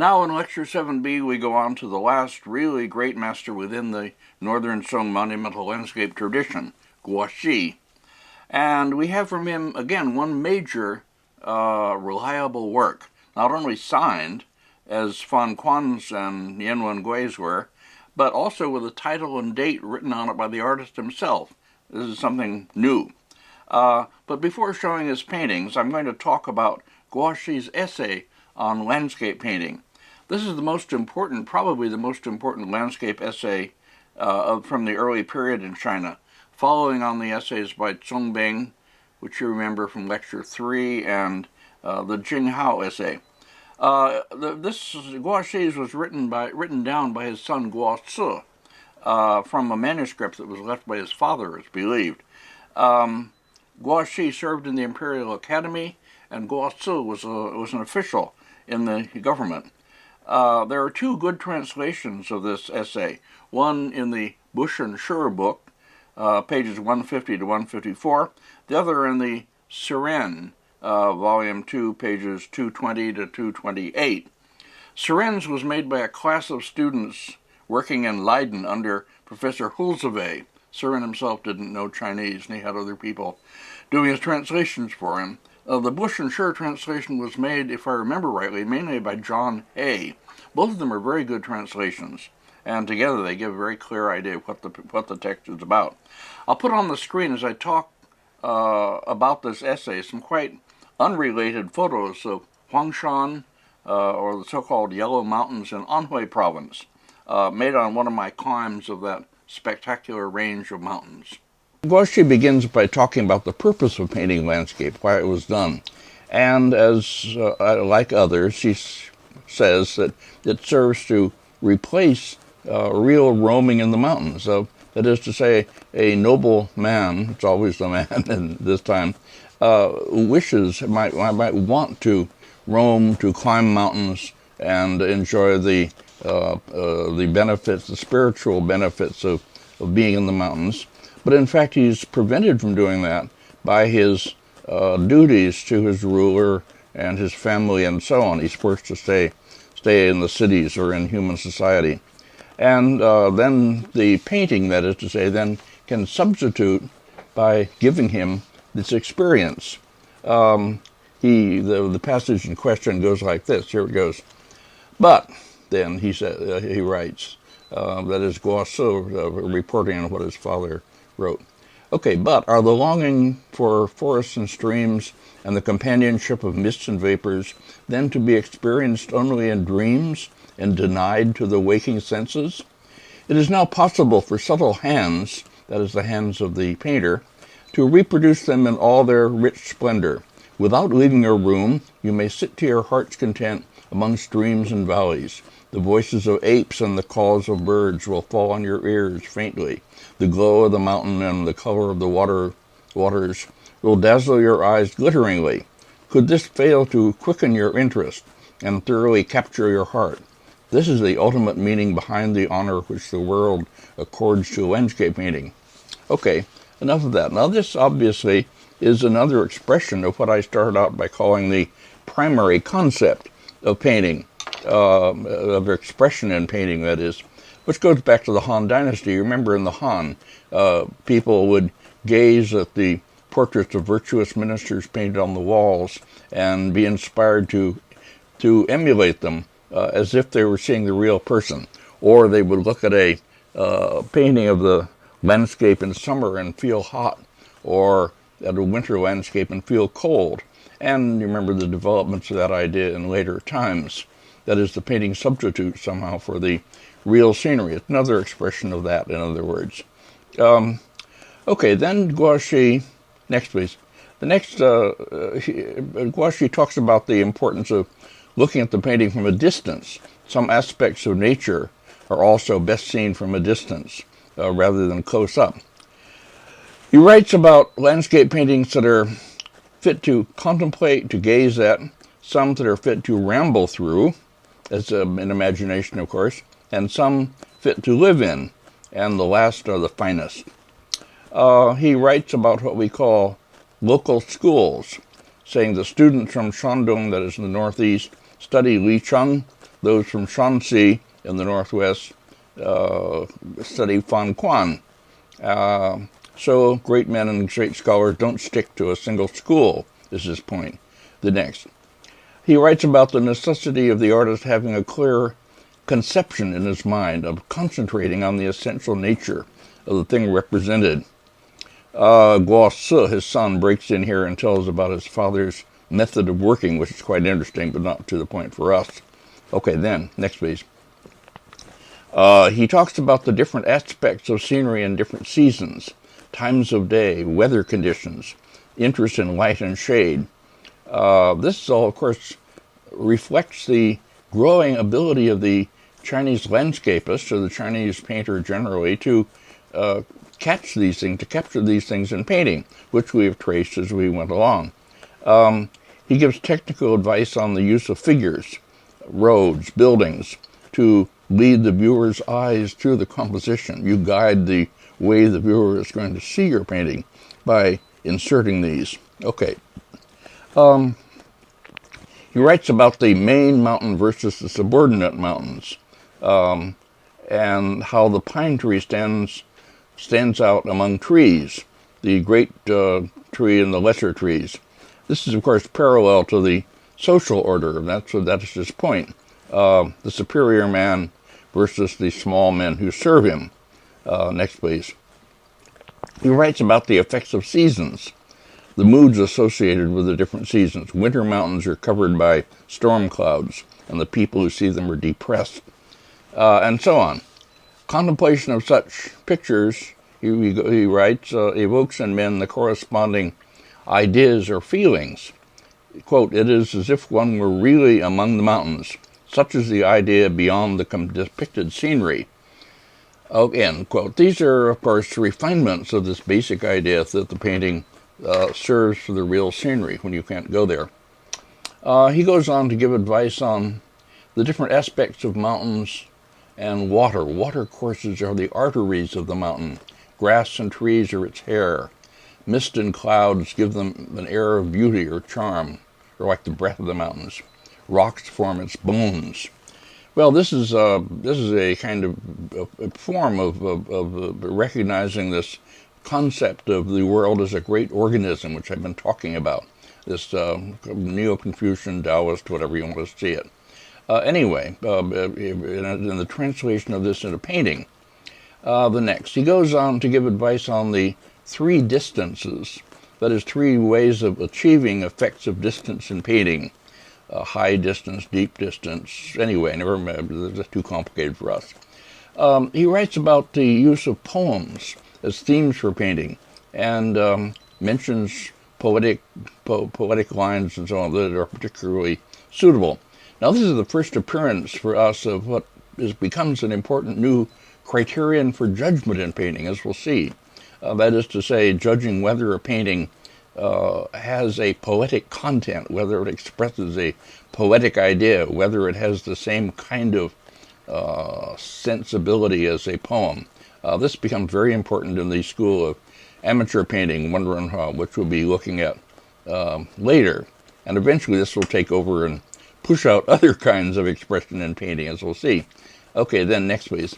Now in Lecture 7b we go on to the last really great master within the Northern Song monumental landscape tradition, Guo Xi. And we have from him, again, one major reliable work, not only signed, as Fan Quan's and Yanwen Gui's were, but also with a title and date written on it by the artist himself. This is something new. But before showing his paintings, I'm going to talk about Guo Xi's essay on landscape painting. This is the most important, probably the most important landscape essay from the early period in China, following on the essays by Zongbing, which you remember from Lecture 3, and the Jinghao essay. This Guo Xi's was written down by his son Guo Xi from a manuscript that was left by his father, it's believed. Guo Xi served in the Imperial Academy, and Guo Xi was an official in the government. There are two good translations of this essay, one in the Bush and Schur book, pages 150 to 154, the other in the Siren, volume 2, pages 220 to 228. Siren's was made by a class of students working in Leiden under Professor Hulzeve. Siren himself didn't know Chinese, and he had other people doing his translations for him. The Bush and Schur translation was made, if I remember rightly, mainly by John Hay. Both of them are very good translations, and together they give a very clear idea of what the text is about. I'll put on the screen as I talk about this essay some quite unrelated photos of Huangshan, or the so-called Yellow Mountains in Anhui province, made on one of my climbs of that spectacular range of mountains. Guo Xi begins by talking about the purpose of painting landscape, why it was done. And as like others, he says that it serves to replace real roaming in the mountains. So, that is to say, a noble man, it's always the man in this time, might want to roam, to climb mountains, and enjoy the benefits, the spiritual benefits of being in the mountains. But in fact, he's prevented from doing that by his duties to his ruler and his family and so on. He's forced to stay in the cities or in human society. And then the painting, that is to say, then can substitute by giving him this experience. The passage in question goes like this. Here it goes. But, then, he writes, that is Guo Xi reporting on what his father wrote. Okay, but are the longing for forests and streams and the companionship of mists and vapors then to be experienced only in dreams and denied to the waking senses? It is now possible for subtle hands, that is the hands of the painter, to reproduce them in all their rich splendor. Without leaving your room, you may sit to your heart's content among streams and valleys. The voices of apes and the calls of birds will fall on your ears faintly. The glow of the mountain and the color of the waters will dazzle your eyes glitteringly. Could this fail to quicken your interest and thoroughly capture your heart? This is the ultimate meaning behind the honor which the world accords to landscape painting. Okay, enough of that. Now this obviously is another expression of what I started out by calling the primary concept of painting, of expression in painting, that is, which goes back to the Han Dynasty. You remember in the Han, people would gaze at the portraits of virtuous ministers painted on the walls and be inspired to emulate them as if they were seeing the real person. Or they would look at a painting of the landscape in summer and feel hot, or at a winter landscape and feel cold. And you remember the developments of that idea in later times. That is, the painting substitute somehow for the real scenery. It's another expression of that, in other words. Okay, then Guo Xi, next please. The next, Guo Xi talks about the importance of looking at the painting from a distance. Some aspects of nature are also best seen from a distance rather than close up. He writes about landscape paintings that are fit to contemplate, to gaze at, some that are fit to ramble through, as in imagination, of course, and some fit to live in, and the last are the finest. He writes about what we call local schools, saying the students from Shandong, that is in the northeast, study Licheng, Those from Shanxi in the northwest study Fan Quan. So great men and great scholars don't stick to a single school, is his point. The next. He writes about the necessity of the artist having a clear conception in his mind, of concentrating on the essential nature of the thing represented. Guo Xi, his son, breaks in here and tells about his father's method of working, which is quite interesting, but not to the point for us. Okay, then, next please. He talks about the different aspects of scenery in different seasons, times of day, weather conditions, interest in light and shade. This all, of course, reflects the growing ability of the Chinese landscapist, or the Chinese painter generally, to capture these things in painting, which we have traced as we went along. He gives technical advice on the use of figures, roads, buildings, to lead the viewer's eyes through the composition. You guide the way the viewer is going to see your painting by inserting these. Okay. He writes about the main mountain versus the subordinate mountains, and how the pine tree stands out among trees, the great tree and the lesser trees. This is, of course, parallel to the social order, and that's his point. The superior man versus the small men who serve him. Next, please. He writes about the effects of seasons, the moods associated with the different seasons. Winter mountains are covered by storm clouds, and the people who see them are depressed, and so on. Contemplation of such pictures, he writes, evokes in men the corresponding ideas or feelings. Quote, it is as if one were really among the mountains. Such is the idea beyond the depicted scenery. End quote. These are, of course, refinements of this basic idea that the painting serves for the real scenery when you can't go there. He goes on to give advice on the different aspects of mountains and water. Water courses are the arteries of the mountain. Grass and trees are its hair. Mist and clouds give them an air of beauty or charm, or like the breath of the mountains. Rocks form its bones. Well, this is a kind of a form of recognizing this concept of the world as a great organism, which I've been talking about. This Neo-Confucian, Taoist, whatever you want to see it. Anyway, in the translation of this into painting, the next, he goes on to give advice on the three distances, that is, three ways of achieving effects of distance in painting. High distance, deep distance, anyway, never mind, that's too complicated for us. He writes about the use of poems as themes for painting, and mentions poetic lines and so on that are particularly suitable. Now, this is the first appearance for us of what becomes an important new criterion for judgment in painting, as we'll see. That is to say, judging whether a painting has a poetic content, whether it expresses a poetic idea, whether it has the same kind of sensibility as a poem. This becomes very important in the school of amateur painting, which we'll be looking at later. And eventually this will take over and push out other kinds of expression in painting, as we'll see. Okay, then next, please.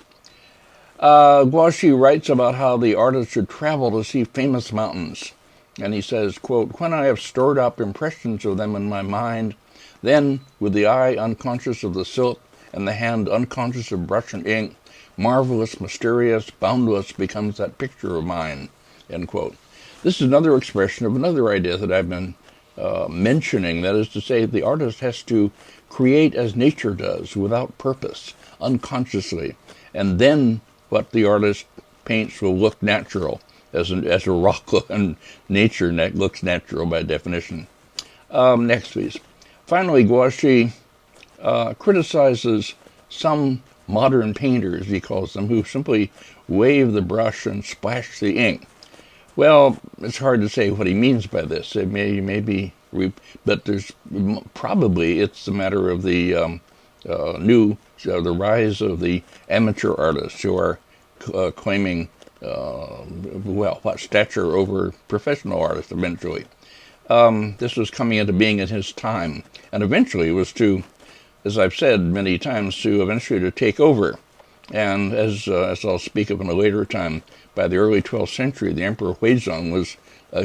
Guo Xi writes about how the artist should travel to see famous mountains. And he says, quote, when I have stored up impressions of them in my mind, then, with the eye unconscious of the silk and the hand unconscious of brush and ink, marvelous, mysterious, boundless becomes that picture of mine, end quote. This is another expression of another idea that I've been mentioning, that is to say, the artist has to create as nature does, without purpose, unconsciously, and then what the artist paints will look natural, as a rock and nature looks natural by definition. Next, please. Finally, Guo Xi criticizes some modern painters, he calls them, who simply wave the brush and splash the ink. Well, it's hard to say what he means by this. It may be, but probably it's a matter of the the rise of the amateur artists who are claiming stature over professional artists eventually. This was coming into being in his time, and eventually was to as I've said many times, to eventually to take over. And as I'll speak of in a later time, by the early 12th century, the Emperor Huizong was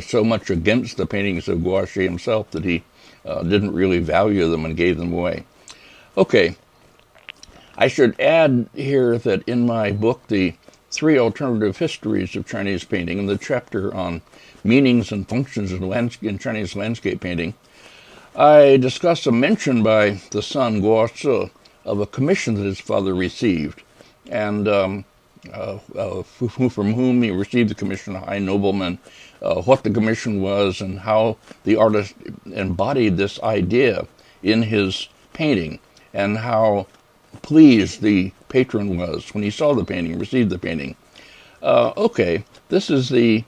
so much against the paintings of Guo Xi himself that he didn't really value them and gave them away. Okay, I should add here that in my book, The Three Alternative Histories of Chinese Painting, in the chapter on meanings and functions in Chinese landscape painting, I discuss a mention by the son Guo Xi of a commission that his father received, and from whom he received the commission, a high nobleman, what the commission was, and how the artist embodied this idea in his painting, and how pleased the patron was when he saw the painting, received the painting. Okay, this is the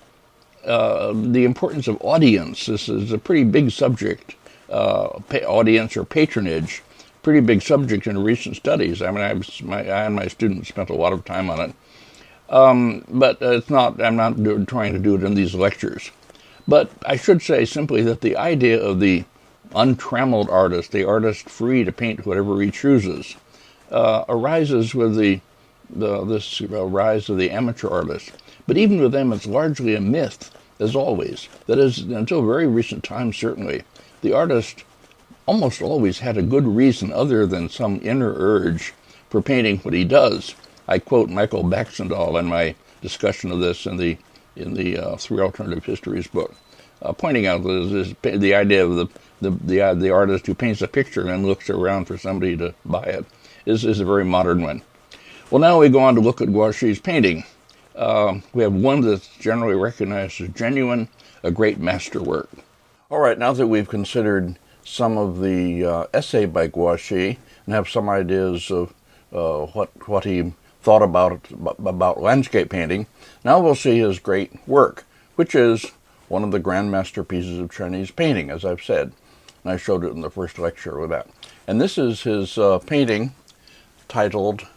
importance of audience. This is a pretty big subject. Audience or patronage, pretty big subject in recent studies. I mean, I and my students spent a lot of time on it, but it's not. I'm not trying to do it in these lectures. But I should say simply that the idea of the untrammeled artist, the artist free to paint whatever he chooses, arises with this rise of the amateur artist. But even with them, it's largely a myth, as always. That is, until very recent times, certainly, the artist almost always had a good reason other than some inner urge for painting what he does. I quote Michael Baxendale in my discussion of this in the Three Alternative Histories book, pointing out that the idea of the artist who paints a picture and then looks around for somebody to buy it is a very modern one. Well, now we go on to look at Guo Xi's painting. We have one that's generally recognized as genuine, a great masterwork. All right, now that we've considered some of the essay by Guo Xi and have some ideas of what he thought about landscape painting, now we'll see his great work, which is one of the grand masterpieces of Chinese painting, as I've said. And I showed it in the first lecture with that. And this is his painting titled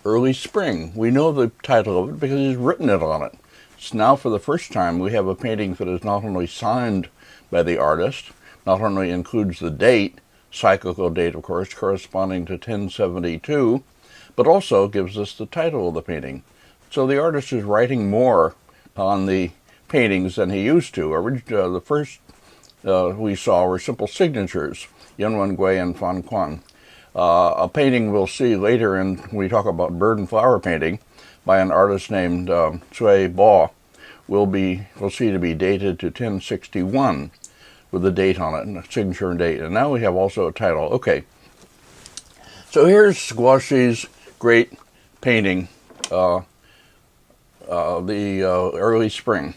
Early Spring. We know the title of it because he's written it on it. It's now for the first time we have a painting that is not only signed by the artist, not only includes the date, cyclical date of course, corresponding to 1072, but also gives us the title of the painting. So the artist is writing more on the paintings than he used to. The first we saw were simple signatures, Yunwen Gui and Fan Quan. A painting we'll see later when we talk about bird and flower painting by an artist named Cui Bo we'll see to be dated to 1061 with a date on it, and a signature and date. And now we have also a title. Okay, so here's Guo Xi's great painting, the Early Spring.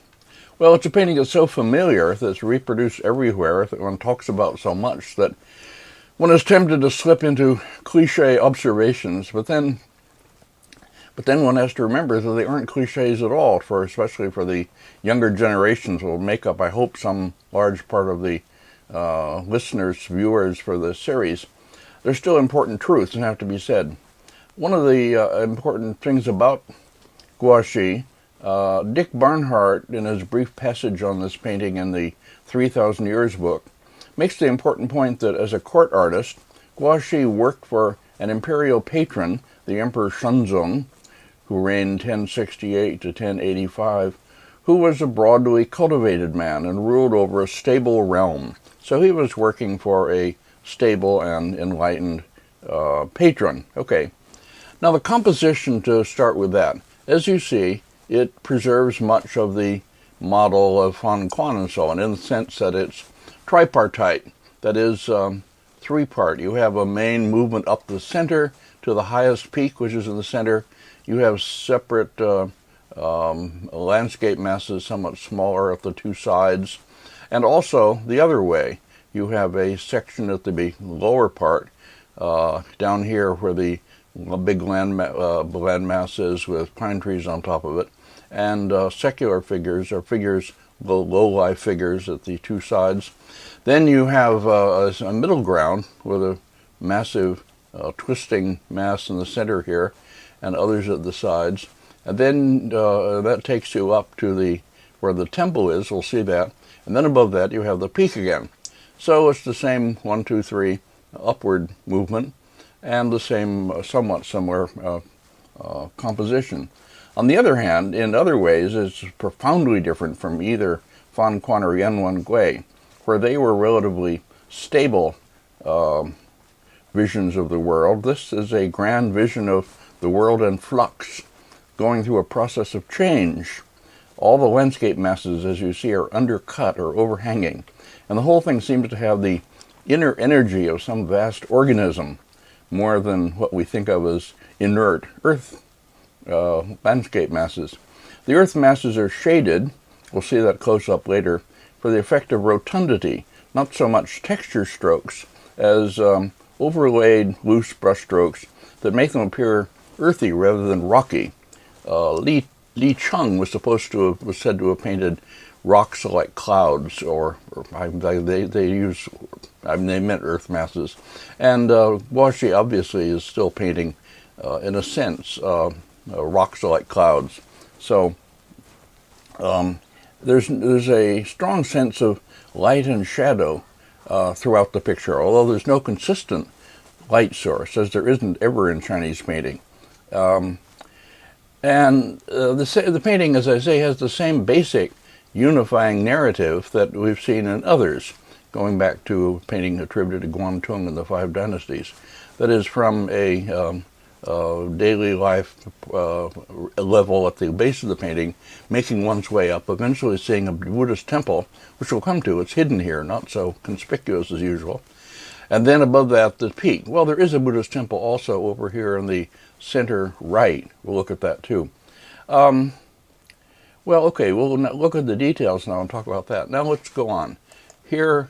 Well, it's a painting that's so familiar, that's reproduced everywhere, that one talks about so much that one is tempted to slip into cliche observations, but then one has to remember that they aren't cliches at all, especially for the younger generations will make up, I hope, some large part of the listeners, viewers for this series. There's still important truths that have to be said. One of the important things about Guo Xi, Dick Barnhart, in his brief passage on this painting in the 3,000 Years book, makes the important point that as a court artist, Guo Xi worked for an imperial patron, the Emperor Shenzong, who reigned 1068 to 1085, who was a broadly cultivated man and ruled over a stable realm. So he was working for a stable and enlightened patron. Okay, now the composition, to start with that, as you see, it preserves much of the model of Fan Quan and so on, in the sense that it's tripartite, that is three-part. You have a main movement up the center to the highest peak, which is in the center. You have separate landscape masses, somewhat smaller at the two sides. And also, the other way, you have a section at the lower part, down here where the big land mass is with pine trees on top of it, and secular figures, or figures, low-life figures at the two sides. Then you have a middle ground with a massive twisting mass in the center here, and others at the sides. And then that takes you up to where the temple is, we'll see that. And then above that you have the peak again. So it's the same 1, 2, 3 upward movement, and the same somewhat similar composition. On the other hand, in other ways, it's profoundly different from either Fan Quan or Yan Wen Gui, where they were relatively stable visions of the world. This is a grand vision of the world in flux, going through a process of change. All the landscape masses, as you see, are undercut or overhanging, and the whole thing seems to have the inner energy of some vast organism, more than what we think of as inert earth landscape masses. The earth masses are shaded, we'll see that close up later, for the effect of rotundity, not so much texture strokes as overlaid loose brush strokes that make them appear earthy rather than rocky. Li Cheng was said to have painted rocks like clouds, they meant earth masses. And Guo Xi obviously is still painting, in a sense, rocks like clouds. So there's a strong sense of light and shadow throughout the picture, although there's no consistent light source, as there isn't ever in Chinese painting. The painting, as I say, has the same basic unifying narrative that we've seen in others, going back to painting attributed to Guangtung and the Five Dynasties. That is, from a daily life level at the base of the painting, making one's way up, eventually seeing a Buddhist temple, which we'll come to. It's hidden here, not so conspicuous as usual. And then above that, the peak. Well, there is a Buddhist temple also over here in the center right. We'll look at that too. Well, okay, we'll look at the details now and talk about that. Now let's go on. Here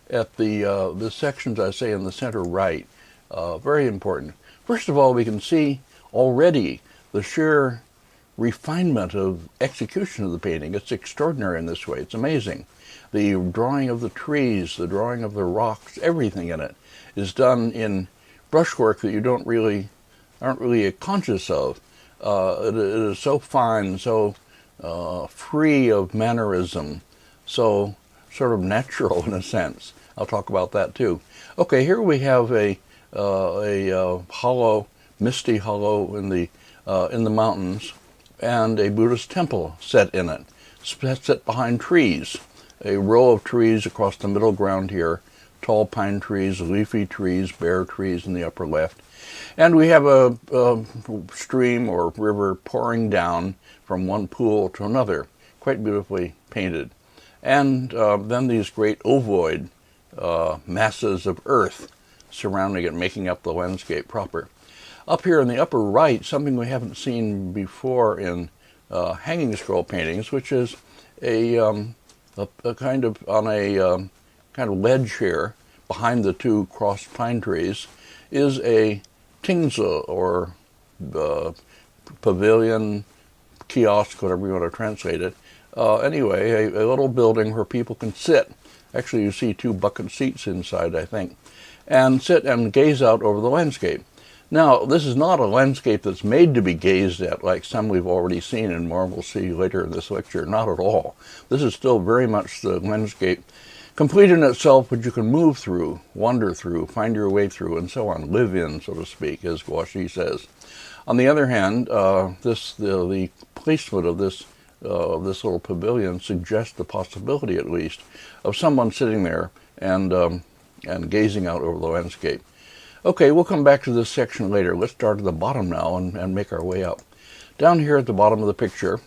at the sections, I say, in the center right, very important. First of all, we can see already the sheer refinement of execution of the painting. It's extraordinary in this way. It's amazing. The drawing of the trees, the drawing of the rocks, everything in it is done in brushwork that you aren't really conscious of. It is so fine, so free of mannerism, so sort of natural in a sense. I'll talk about that too. Okay, here we have a hollow, misty hollow in the mountains, and a Buddhist temple set in it, set behind trees. A row of trees across the middle ground here, tall pine trees, leafy trees, bare trees in the upper left. And we have a stream or river pouring down from one pool to another, quite beautifully painted. And then these great ovoid masses of earth surrounding it, making up the landscape proper. Up here in the upper right, something we haven't seen before in hanging scroll paintings, which is a kind of on a kind of ledge here behind the two crossed pine trees, is a tingzi, or pavilion, kiosk, whatever you want to translate it. Anyway, a little building where people can sit. Actually, you see two bucket seats inside, I think, and sit and gaze out over the landscape. Now, this is not a landscape that's made to be gazed at like some we've already seen and more we'll see later in this lecture. Not at all. This is still very much the landscape, complete in itself, but you can move through, wander through, find your way through, and so on, live in, so to speak, as Guo Xi says. On the other hand, the placement of this little pavilion suggests the possibility, at least, of someone sitting there and gazing out over the landscape. Okay, we'll come back to this section later. Let's start at the bottom now and make our way up. Down here at the bottom of the picture,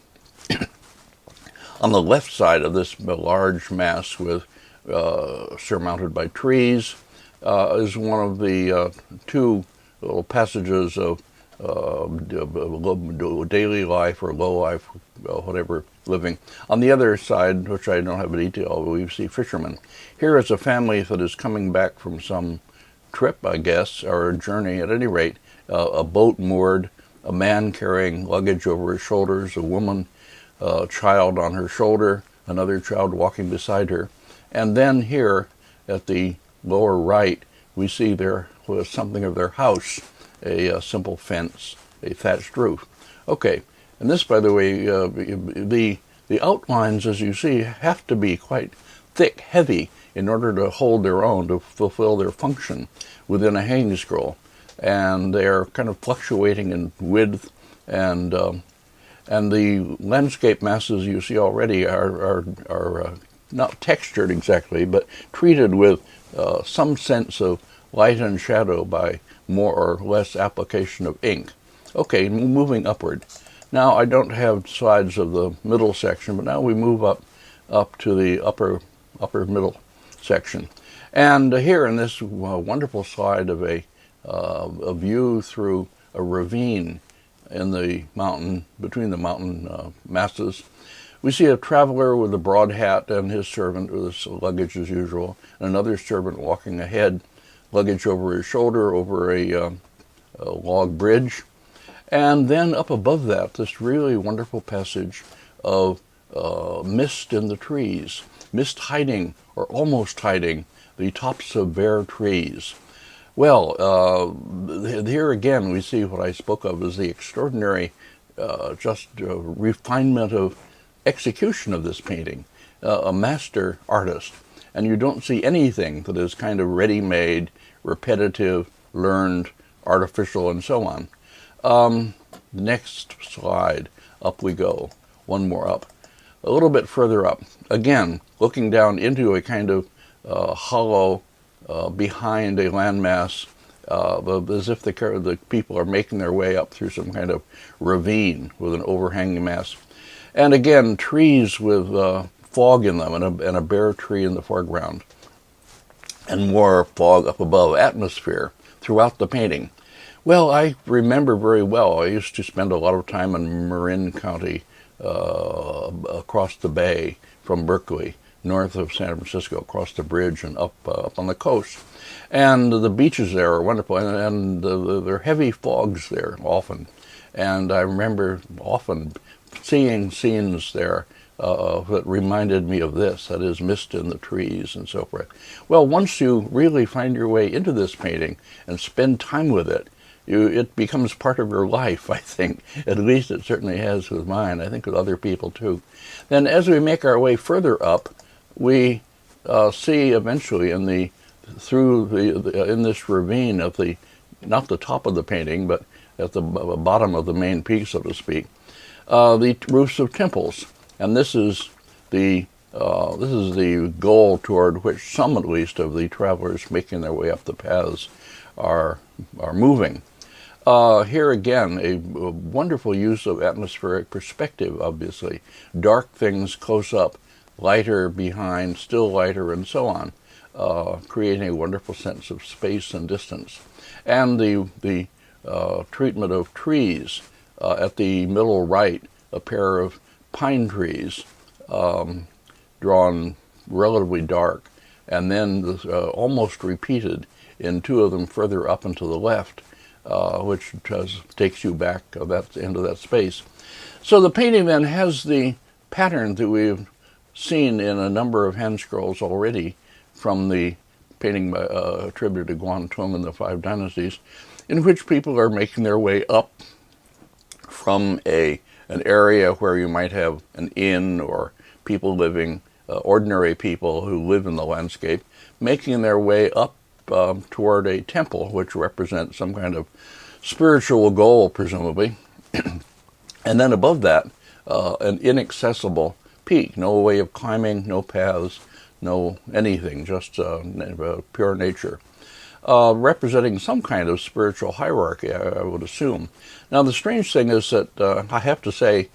on the left side of this large mass with surmounted by trees, is one of the two little passages of daily life or low life, whatever, living. On the other side, which I don't have a detail of, we see fishermen. Here is a family that is coming back from some trip, I guess, or a journey. At any rate, a boat moored, a man carrying luggage over his shoulders, a woman, a child on her shoulder, another child walking beside her. And then here at the lower right, we see there was something of their house, a simple fence, a thatched roof. Okay, and this, by the way, the outlines, as you see, have to be quite thick, heavy, in order to hold their own, to fulfill their function within a hanging scroll. And they're kind of fluctuating in width, and the landscape masses you see already are not textured exactly, but treated with some sense of light and shadow by more or less application of ink. Okay, moving upward. Now I don't have slides of the middle section, but now we move up to the upper middle section. And here in this wonderful slide of a view through a ravine in the mountain, between the mountain masses, we see a traveler with a broad hat and his servant with his luggage as usual, and another servant walking ahead, luggage over his shoulder, over a log bridge. And then up above that, this really wonderful passage of mist in the trees, mist hiding or almost hiding the tops of bare trees. Well, here again we see what I spoke of as the extraordinary refinement of execution of this painting, a master artist. And you don't see anything that is kind of ready-made, repetitive, learned, artificial, and so on. Next slide. Up we go. One more up. A little bit further up. Again, looking down into a kind of hollow behind a landmass, as if the people are making their way up through some kind of ravine with an overhanging mass. And again, trees with fog in them, and a bare tree in the foreground. And more fog up above, atmosphere throughout the painting. Well, I remember very well, I used to spend a lot of time in Marin County, across the bay from Berkeley, north of San Francisco, across the bridge and up on the coast. And the beaches there are wonderful, and there are heavy fogs there often. And I remember often seeing scenes there that reminded me of this, that is, mist in the trees and so forth. Well, once you really find your way into this painting and spend time with it, it becomes part of your life, I think. At least it certainly has with mine. I think with other people too. Then as we make our way further up, we see eventually in this ravine of not the top of the painting, but at the bottom of the main peak, so to speak, the roofs of temples. And this is the goal toward which some, at least, of the travelers making their way up the paths are moving. Here again, a wonderful use of atmospheric perspective, obviously. Dark things close up, lighter behind, still lighter, and so on, creating a wonderful sense of space and distance. And the treatment of trees, at the middle right, a pair of pine trees drawn relatively dark, and then almost repeated in two of them further up and to the left, which takes you back into that space. So the painting then has the pattern that we've seen in a number of hand scrolls already from the painting attributed to Guangdong and the Five Dynasties, in which people are making their way up from an area where you might have an inn or people living, ordinary people who live in the landscape, making their way up toward a temple, which represents some kind of spiritual goal, presumably. And then above that, an inaccessible peak, no way of climbing, no paths, no anything, just pure nature, representing some kind of spiritual hierarchy, I would assume. Now, the strange thing is that I have to say,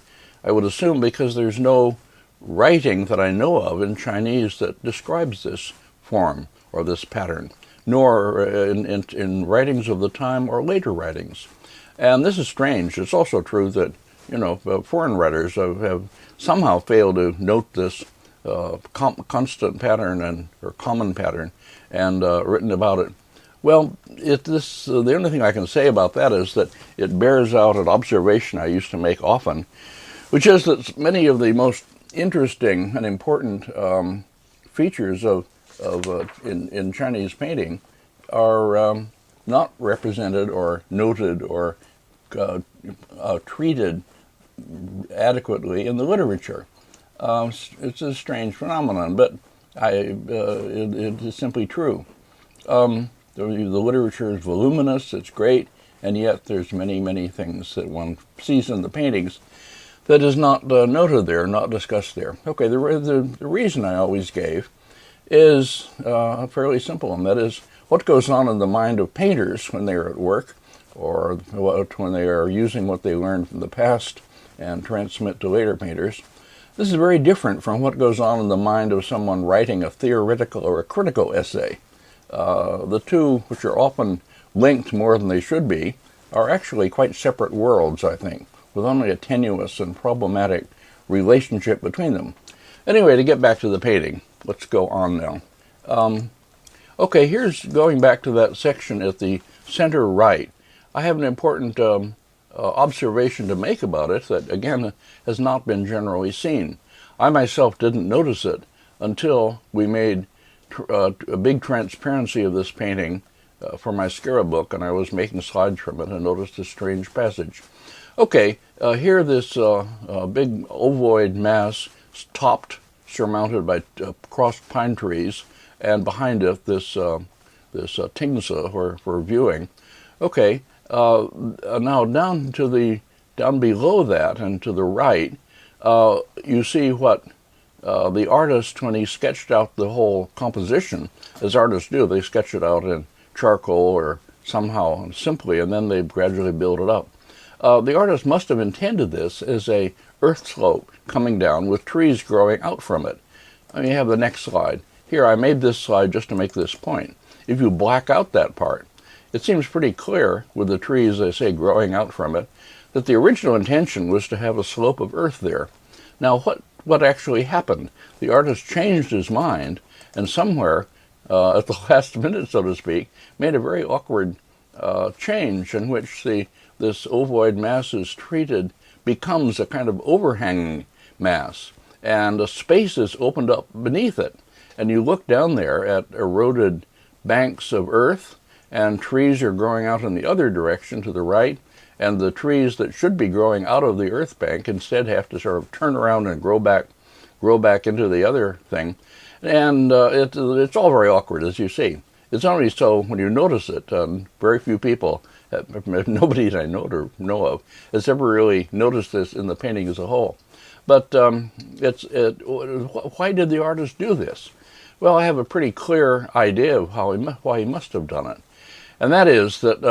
I would assume, because there's no writing that I know of in Chinese that describes this form or this pattern, nor in writings of the time or later writings. And this is strange. It's also true that, foreign writers have somehow failed to note this constant pattern or common pattern and written about it. Well, the only thing I can say about that is that it bears out an observation I used to make often, which is that many of the most interesting and important features in Chinese painting are not represented or noted or treated adequately in the literature. It's a strange phenomenon, but It is simply true. The literature is voluminous, it's great, and yet there's many, many things that one sees in the paintings that is not noted there, not discussed there. Okay, the reason I always gave is fairly simple, and that is what goes on in the mind of painters when they are at work, or when they are using what they learned from the past and transmit to later painters. This is very different from what goes on in the mind of someone writing a theoretical or a critical essay. The two, which are often linked more than they should be, are actually quite separate worlds, I think, with only a tenuous and problematic relationship between them. Anyway, to get back to the painting, let's go on now. Okay, here's going back to that section at the center right. I have an important observation to make about it that, again, has not been generally seen. I myself didn't notice it until we made a big transparency of this painting for my Scarab book, and I was making slides from it and noticed a strange passage. Okay, here this big ovoid mass topped, surmounted by crossed pine trees, and behind it this tingsa for viewing. Okay, now down below that and to the right, you see what the artist, when he sketched out the whole composition, as artists do, they sketch it out in charcoal or somehow simply, and then they gradually build it up. The artist must have intended this as a earth slope coming down with trees growing out from it. I mean, you have the next slide. Here, I made this slide just to make this point. If you black out that part, it seems pretty clear, with the trees, they say, growing out from it, that the original intention was to have a slope of earth there. Now, what actually happened? The artist changed his mind, and somewhere, at the last minute, so to speak, made a very awkward change in which this ovoid mass is treated, becomes a kind of overhanging mass, and a space is opened up beneath it. And you look down there at eroded banks of earth, and trees are growing out in the other direction to the right, and the trees that should be growing out of the earth bank instead have to sort of turn around and grow back into the other thing. And it's all very awkward, as you see. It's only so when you notice it. Very few people, nobody that I know of, has ever really noticed this in the painting as a whole. But why did the artist do this? Well, I have a pretty clear idea of why he must have done it, and that is that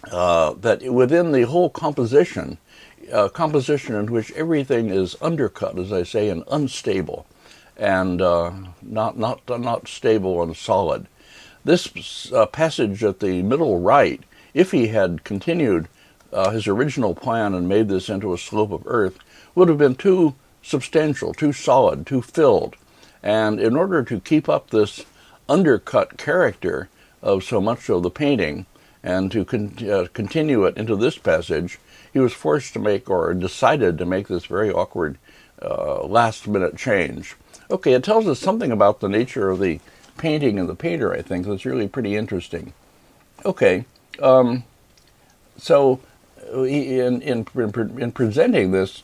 that within the whole composition in which everything is undercut, as I say, and unstable, and not stable and solid. This passage at the middle right, if he had continued his original plan and made this into a slope of earth, would have been too substantial, too solid, too filled. And in order to keep up this undercut character of so much of the painting and to continue it into this passage, he was forced to make, or decided to make, this very awkward last-minute change. Okay, it tells us something about the nature of the painting and the painter, I think, that's really pretty interesting. Okay, so in presenting this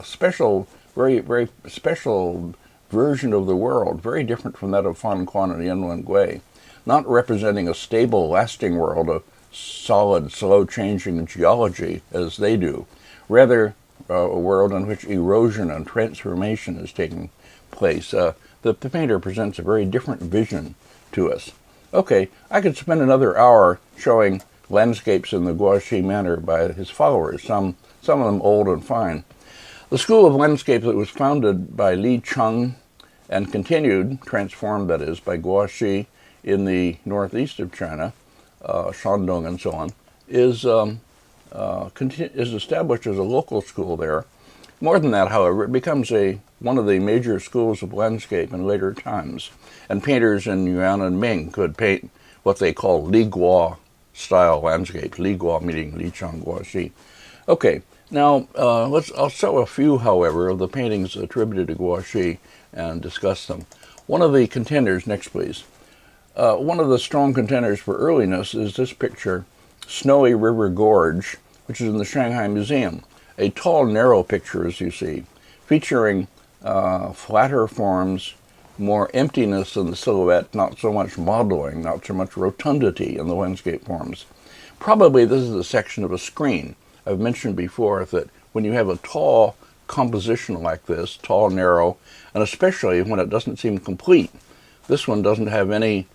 special, very special version of the world, very different from that of Fan Quan and Yen Wen Gui, not representing a stable, lasting world of solid, slow-changing geology as they do, rather a world in which erosion and transformation is taking place. The painter presents a very different vision to us. Okay, I could spend another hour showing landscapes in the Guo Xi manner by his followers, some of them old and fine. The school of landscape that was founded by Li Cheng and continued, transformed that is, by Guo Xi in the northeast of China, Shandong and so on, is established as a local school there. More than that, however, it becomes one of the major schools of landscape in later times, and painters in Yuan and Ming could paint what they call Li Guo style landscapes. Li Guo meaning Li Cheng Guo Xi. Okay, now I'll show a few, however, of the paintings attributed to Guo Xi and discuss them. One of the contenders, next please. One of the strong contenders for earliness is this picture, Snowy River Gorge, which is in the Shanghai Museum. A tall, narrow picture, as you see, featuring flatter forms, more emptiness in the silhouette, not so much modeling, not so much rotundity in the landscape forms. Probably this is a section of a screen. I've mentioned before that when you have a tall composition like this, tall, narrow, and especially when it doesn't seem complete, this one doesn't have any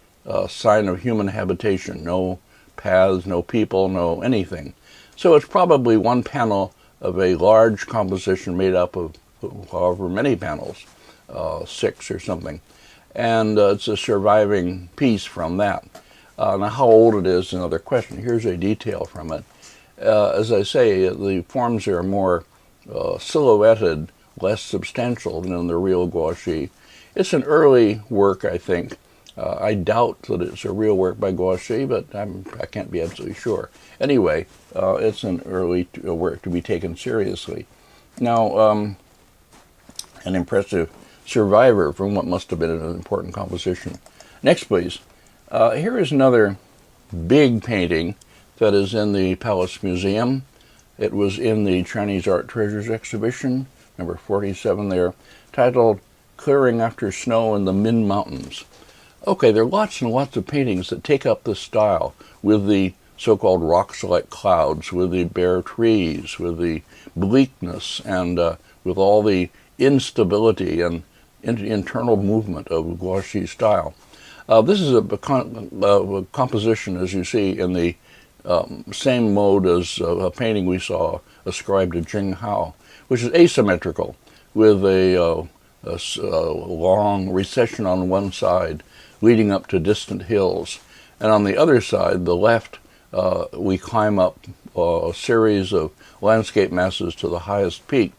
sign of human habitation, no paths, no people, no anything. So it's probably one panel of a large composition made up of however many panels, 6 or something. And it's a surviving piece from that. Now how old it is is another question. Here's a detail from it. As I say, the forms are more silhouetted, less substantial than in the real Guo Xi. It's an early work, I think. I doubt that it's a real work by Guo Xi, but I can't be absolutely sure. Anyway, it's an early work to be taken seriously. Now, an impressive survivor from what must have been an important composition. Next, please. Here is another big painting that is in the Palace Museum. It was in the Chinese Art Treasures exhibition, number 47 there, titled Clearing After Snow in the Min Mountains. Okay, there are lots and lots of paintings that take up this style with the so-called rocks-like clouds, with the bare trees, with the bleakness, and with all the instability and internal movement of Guo Xi style. This is a composition, as you see, in the same mode as a painting we saw ascribed to Jing Hao, which is asymmetrical, with a long recession on one side leading up to distant hills. And on the other side, the left, we climb up a series of landscape masses to the highest peak.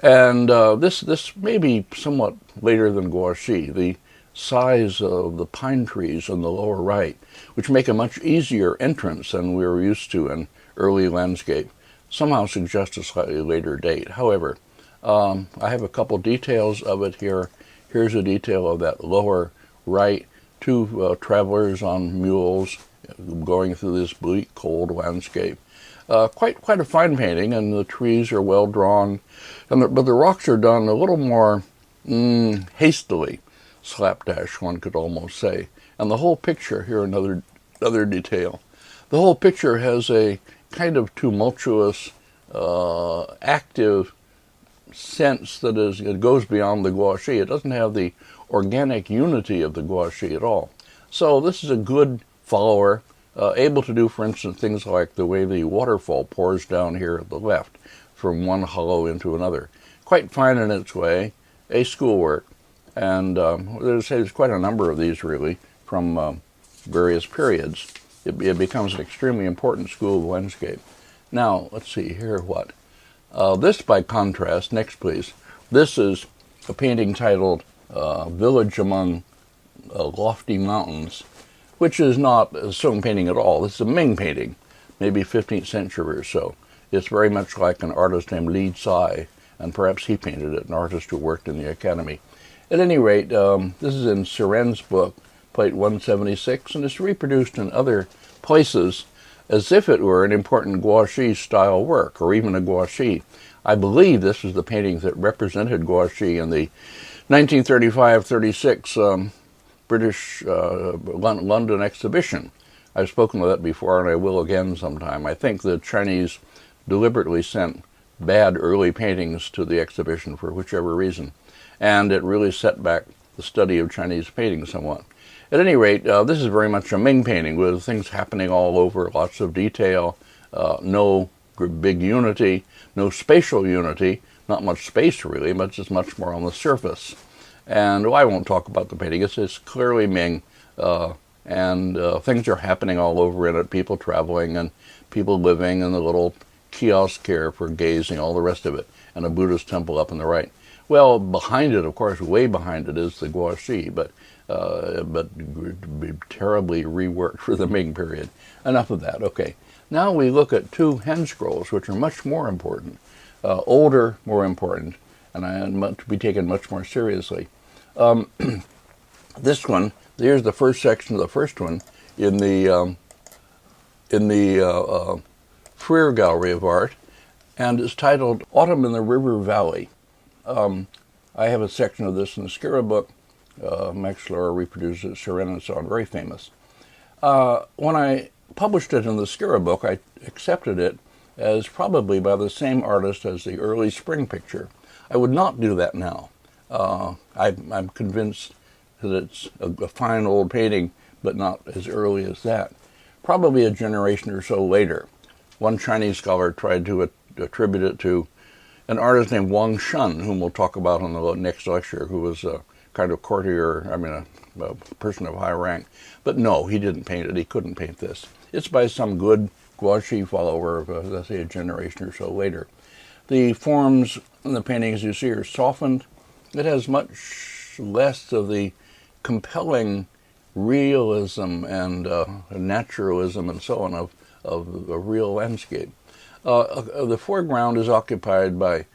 And this may be somewhat later than Guo Xi. The size of the pine trees on the lower right, which make a much easier entrance than we were used to in early landscape, somehow suggest a slightly later date. However, I have a couple details of it here. Here's a detail of that lower right, 2 travelers on mules going through this bleak, cold landscape. Quite a fine painting, and the trees are well drawn, but the rocks are done a little more hastily, slapdash, one could almost say. And the whole picture, here another detail, the whole picture has a kind of tumultuous, active sense that it goes beyond the Guo Xi. It doesn't have the organic unity of the Guo Xi at all. So this is a good follower, able to do, for instance, things like the way the waterfall pours down here at the left from one hollow into another. Quite fine in its way, a schoolwork. And there's quite a number of these, really, from various periods. It becomes an extremely important school of landscape. Now, let's see here what. This, by contrast, next please, this is a painting titled Village Among Lofty Mountains, which is not a Song painting at all. This is a Ming painting, maybe 15th century or so. It's very much like an artist named Li Tsai, and perhaps he painted it, an artist who worked in the academy. At any rate, this is in Seren's book, plate 176, and it's reproduced in other places as if it were an important Guo Xi style work, or even a Guo Xi. I believe this is the painting that represented Guo Xi in the 1935-36 British London exhibition. I've spoken of that before, and I will again sometime. I think the Chinese deliberately sent bad early paintings to the exhibition for whichever reason, and it really set back the study of Chinese painting somewhat. At any rate, this is very much a Ming painting with things happening all over, lots of detail, no big unity, no spatial unity, not much space really, but just much more on the surface. And I won't talk about the painting, it's clearly Ming, and things are happening all over in it, people traveling and people living, and the little kiosk here for gazing, all the rest of it, and a Buddhist temple up on the right. Well, behind it, of course, way behind it is the Guo Xi, but terribly reworked for the Ming period. Enough of that. Okay. Now we look at 2 hand scrolls, which are much more important, older, more important, and to be taken much more seriously. This one, here's the first section of the first one in the Freer Gallery of Art, and it's titled Autumn in the River Valley. I have a section of this in the Skira book. Max Lohr reproduces Seren and so on, very famous. When I published it in the Skira book, I accepted it as probably by the same artist as the early spring picture. I would not do that now. I'm convinced that it's a fine old painting, but not as early as that. Probably a generation or so later. One Chinese scholar tried to attribute it to an artist named Wang Shun, whom we'll talk about in the next lecture, who was a kind of courtier, a person of high rank. But no, he didn't paint it. He couldn't paint this. It's by some good Guo Xi follower of, let's say, a generation or so later. The forms in the painting, as you see, are softened. It has much less of the compelling realism and naturalism and so on of a real landscape. The foreground is occupied by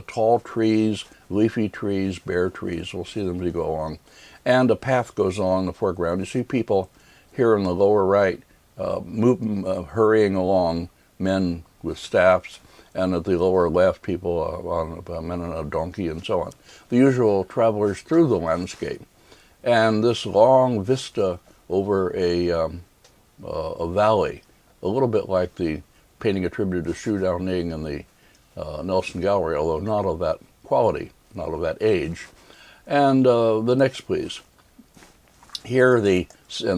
tall trees, leafy trees, bare trees. We'll see them as we go along. And a path goes along the foreground. You see people here in the lower right hurrying along, men with staffs, and at the lower left, people men on a donkey and so on. The usual travelers through the landscape. And this long vista over a valley, a little bit like the painting attributed to Xu Daoning in the Nelson Gallery, although not of that quality, not of that age. And the next, please. Here, in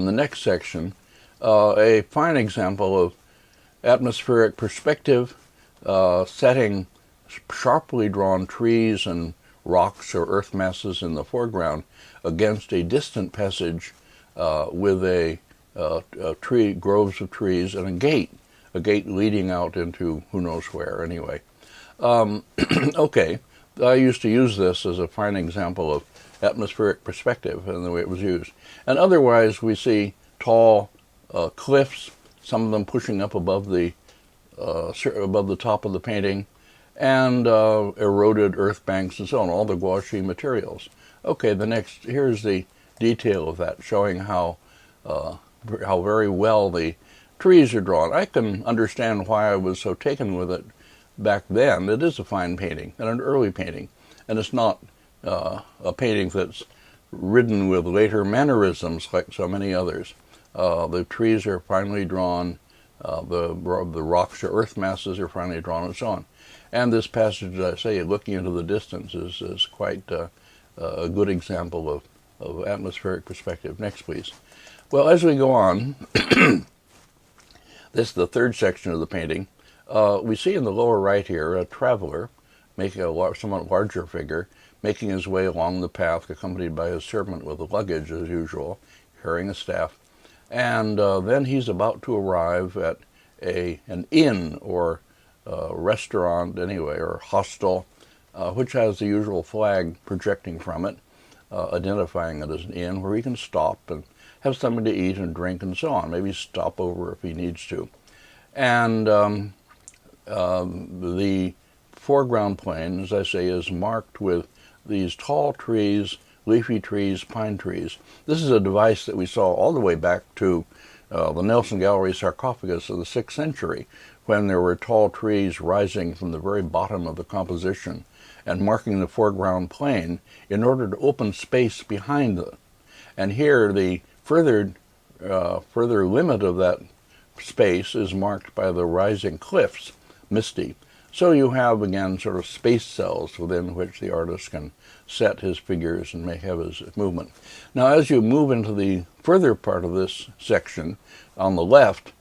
the next section, a fine example of atmospheric perspective, setting sharply drawn trees and rocks or earth masses in the foreground against a distant passage with a tree, groves of trees, and a gate leading out into who knows where anyway. Okay, I used to use this as a fine example of atmospheric perspective and the way it was used. And otherwise we see tall cliffs, some of them pushing up above the top of the painting, and eroded earth banks and so on, all the Guo Xi materials. Okay, here's the detail of that, showing how very well the trees are drawn. I can understand why I was so taken with it back then. It is a fine painting, and an early painting, and it's not a painting that's ridden with later mannerisms like so many others. The trees are finely drawn, the rocks or earth masses are finely drawn, and so on. And this passage, as I say, looking into the distance, is quite a good example of atmospheric perspective. Next, please. Well, as we go on, this is the third section of the painting. We see in the lower right here a traveler, making a somewhat larger figure, making his way along the path, accompanied by his servant with luggage, as usual, carrying a staff. And then he's about to arrive at an inn or restaurant, anyway, or hostel, which has the usual flag projecting from it, identifying it as an inn, where he can stop and have something to eat and drink and so on. Maybe stop over if he needs to. And the foreground plane, as I say, is marked with these tall trees, leafy trees, pine trees. This is a device that we saw all the way back to the Nelson Gallery sarcophagus of the 6th century, when there were tall trees rising from the very bottom of the composition and marking the foreground plane in order to open space behind it. And here the further limit of that space is marked by the rising cliffs, misty. So you have, again, sort of space cells within which the artist can set his figures and may have his movement. Now, as you move into the further part of this section, on the left,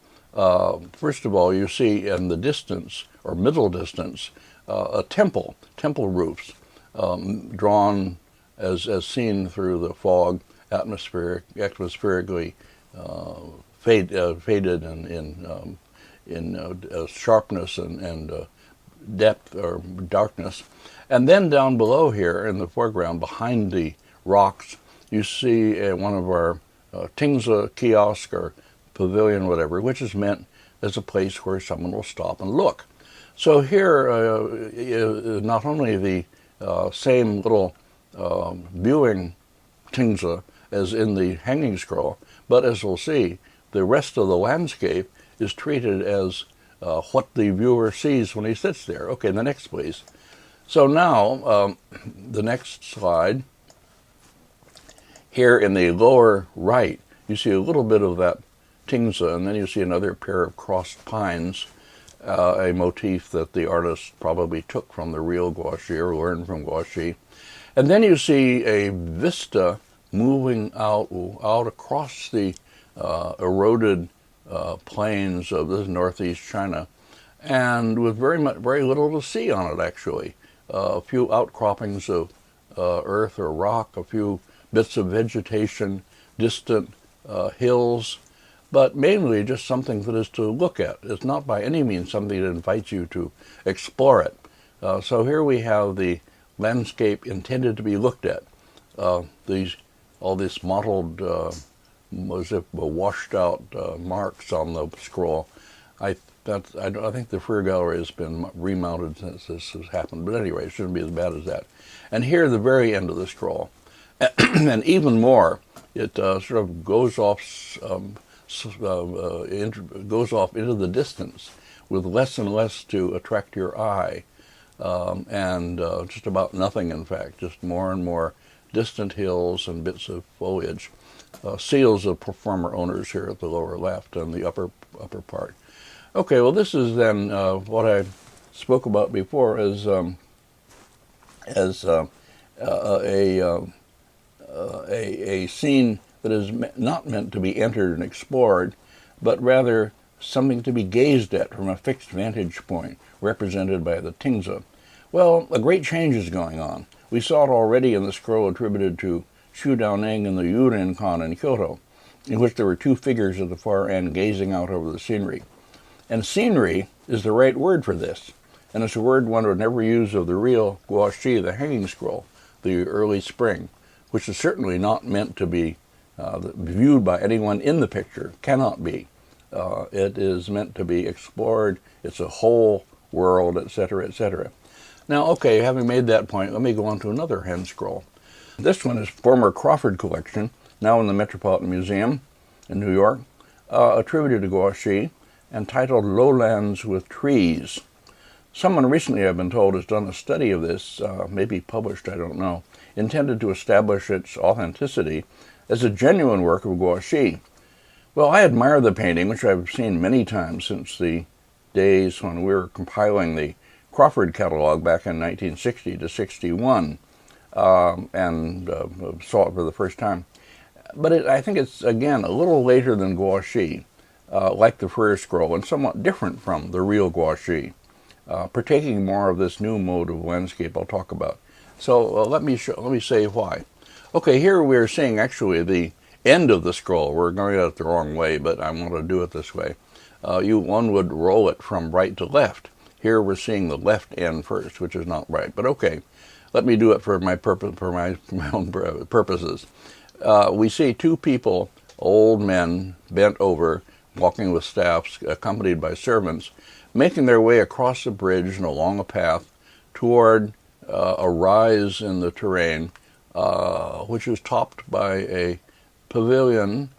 first of all, you see in the distance, or middle distance, a temple roofs, drawn as seen through the fog, atmospherically faded in sharpness and depth or darkness. And then down below here in the foreground, behind the rocks, you see one of our Tingza kiosk or pavilion, whatever, which is meant as a place where someone will stop and look. So here, not only the same little viewing Tingza as in the hanging scroll, but as we'll see, the rest of the landscape is treated as what the viewer sees when he sits there. Okay, the next, please. So now, the next slide, here in the lower right, you see a little bit of that tingza, and then you see another pair of crossed pines, a motif that the artist probably took from the real Guo Xi or learned from Guo Xi. And then you see a vista moving out across the eroded plains of this northeast China, and with very little to see on it, actually. A few outcroppings of earth or rock, a few bits of vegetation, distant hills, but mainly just something that is to look at. It's not by any means something that invites you to explore it. So here we have the landscape intended to be looked at. All these mottled, as if washed out marks on the scroll. I think the Freer Gallery has been remounted since this has happened, but anyway, it shouldn't be as bad as that. And here, the very end of the scroll, and even more, it sort of goes off into the distance with less and less to attract your eye, and just about nothing, in fact, just more and more distant hills and bits of foliage. Seals of former owners here at the lower left and the upper part. Okay, well, this is then what I spoke about before as a scene that is not meant to be entered and explored, but rather something to be gazed at from a fixed vantage point, represented by the tingza. Well, a great change is going on. We saw it already in the scroll attributed to Xu Daoning in the Yurin-kan in Kyoto, in which there were two figures at the far end gazing out over the scenery. And scenery is the right word for this, and it's a word one would never use of the real Guo Xi, the hanging scroll, the early spring, which is certainly not meant to be viewed by anyone in the picture, cannot be. It is meant to be explored. It's a whole world, etc., etc. Now, okay, having made that point, let me go on to another hand scroll. This one is former Crawford collection, now in the Metropolitan Museum in New York, attributed to Guo Xi, and titled Lowlands with Trees. Someone recently, I've been told, has done a study of this, maybe published, I don't know, intended to establish its authenticity as a genuine work of Guo Xi. Well, I admire the painting, which I've seen many times since the days when we were compiling the Crawford catalog back in 1960 to 61, and saw it for the first time. But I think it's, again, a little later than Guo Xi, like the Freer scroll, and somewhat different from the real Guo Xi, partaking more of this new mode of landscape I'll talk about. So let me say why. Okay, here we're seeing actually the end of the scroll. We're going at it the wrong way, but I want to do it this way. One would roll it from right to left. Here we're seeing the left end first, which is not right. But okay, let me do it for my own purposes. We see two people, old men, bent over, walking with staffs, accompanied by servants, making their way across a bridge and along a path toward a rise in the terrain, which is topped by a pavilion,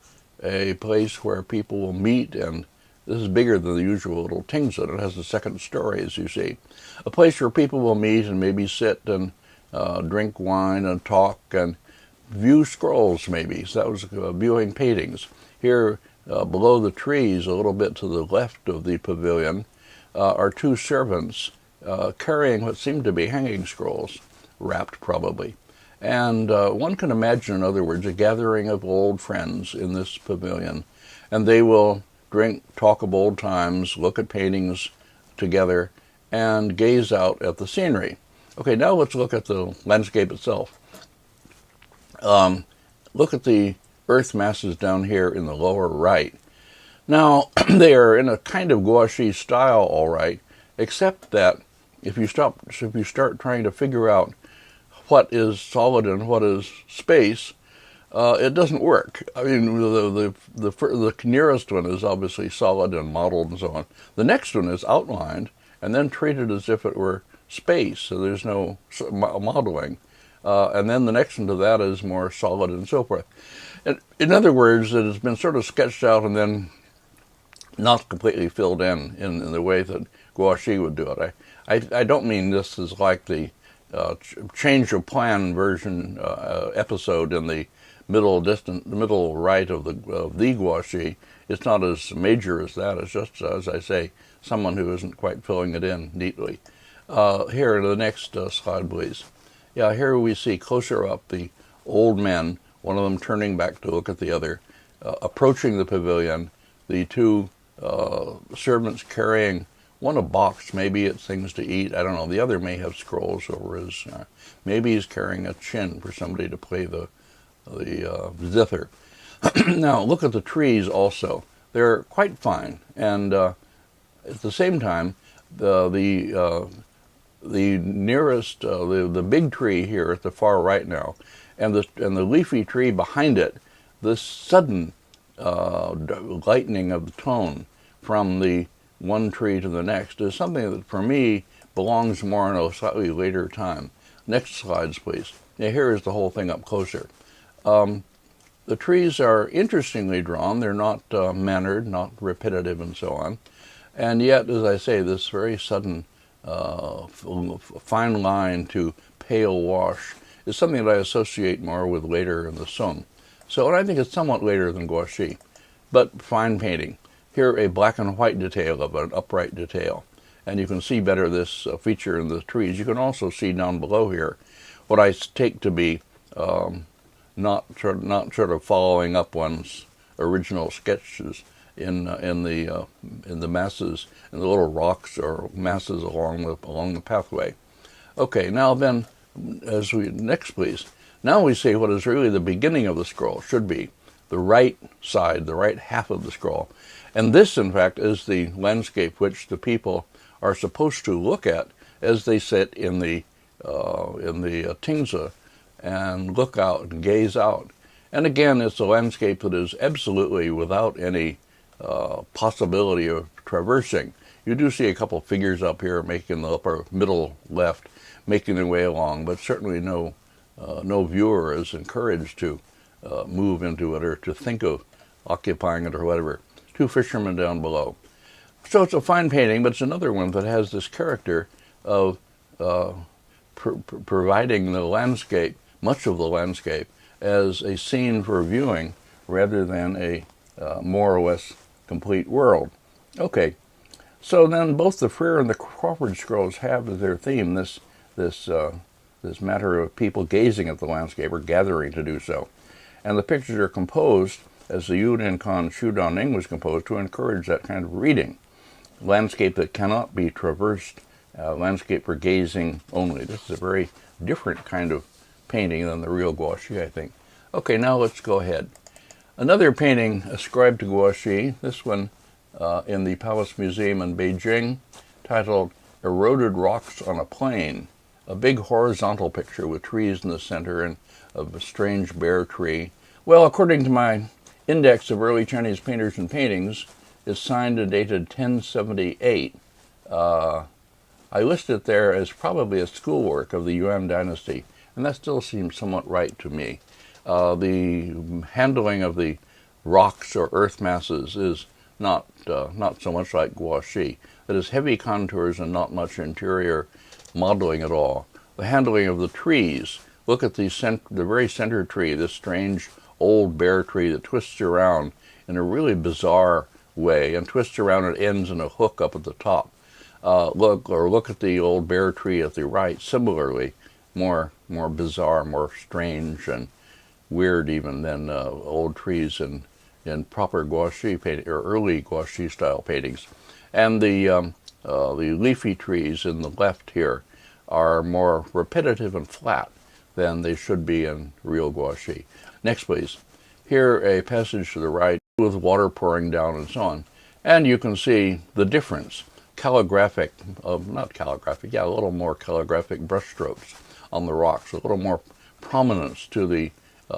a place where people will meet, and this is bigger than the usual little tingza. It has a second story, as you see. A place where people will meet and maybe sit and drink wine and talk and view scrolls, maybe. So that was viewing paintings. Here, below the trees, a little bit to the left of the pavilion, are two servants carrying what seem to be hanging scrolls, wrapped probably. And one can imagine, in other words, a gathering of old friends in this pavilion, and they will drink, talk of old times, look at paintings together, and gaze out at the scenery. Okay, now let's look at the landscape itself. Look at the earth masses down here in the lower right. Now, they are in a kind of Guo Xi style, all right, except that if you start trying to figure out what is solid and what is space, it doesn't work. I mean, the nearest one is obviously solid and modeled and so on. The next one is outlined and then treated as if it were space, so there's no modeling. And then the next one to that is more solid and so forth. In other words, it has been sort of sketched out and then not completely filled in the way that Guo Xi would do it. I don't mean this is like the change of plan version episode in the middle right of the Guo Xi. It's not as major as that. It's just, as I say, someone who isn't quite filling it in neatly. Here, the next slide, please. Yeah, here we see closer up the old men, one of them turning back to look at the other, approaching the pavilion, the two servants carrying one a box, maybe it's things to eat, I don't know. The other may have scrolls over his, maybe he's carrying a chin for somebody to play the zither. Now, look at the trees also. They're quite fine, and at the same time, the nearest, the big tree here at the far right now, and the leafy tree behind it, this sudden lightening of the tone from the one tree to the next is something that, for me, belongs more in a slightly later time. Next slides, please. Now, here is the whole thing up closer. The trees are interestingly drawn. They're not mannered, not repetitive, and so on. And yet, as I say, this very sudden fine line to pale wash is something that I associate more with later in the Song. So, and I think it's somewhat later than Guo Xi, but fine painting. Here, a black and white detail of an upright detail. And you can see better this feature in the trees. You can also see down below here what I take to be not sort of following up one's original sketches in the masses, in the little rocks or masses along the pathway. Okay, now then, next please. Now we see what is really the beginning of the scroll, should be the right side, the right half of the scroll. And this, in fact, is the landscape which the people are supposed to look at as they sit in the Tingzi and look out and gaze out. And again, it's a landscape that is absolutely without any possibility of traversing. You do see a couple figures up here making the upper middle left, making their way along, but certainly no viewer is encouraged to move into it or to think of occupying it or whatever. Two fishermen down below. So it's a fine painting, but it's another one that has this character of providing the landscape, much of the landscape, as a scene for viewing rather than a more or less complete world. Okay, so then both the Freer and the Crawford scrolls have as their theme this matter of people gazing at the landscape or gathering to do so. And the pictures are composed as the Yulin Khan Shu Daoning was composed to encourage that kind of reading. Landscape that cannot be traversed, landscape for gazing only. This is a very different kind of painting than the real Guo Xi, I think. Okay, now let's go ahead. Another painting ascribed to Guo Xi, this one in the Palace Museum in Beijing, titled Eroded Rocks on a Plain. A big horizontal picture with trees in the center and of a strange bare tree. Well, according to my Index of Early Chinese Painters and Paintings, is signed and dated 1078. I list it there as probably a schoolwork of the Yuan dynasty, and that still seems somewhat right to me. The handling of the rocks or earth masses is not so much like Guo Xi. It is heavy contours and not much interior modeling at all. The handling of the trees. Look at the very center tree, this strange old bare tree that twists around in a really bizarre way and twists around and ends in a hook up at the top. Look at the old bare tree at the right. Similarly, more bizarre, more strange and weird even than old trees in proper Guo Xi painting or early Guo Xi style paintings. And the leafy trees in the left here are more repetitive and flat than they should be in real Guo Xi. Next, please. Here, a passage to the right with water pouring down and so on. And you can see the difference. Calligraphic, not calligraphic, yeah, a little more calligraphic brushstrokes on the rocks, a little more prominence to the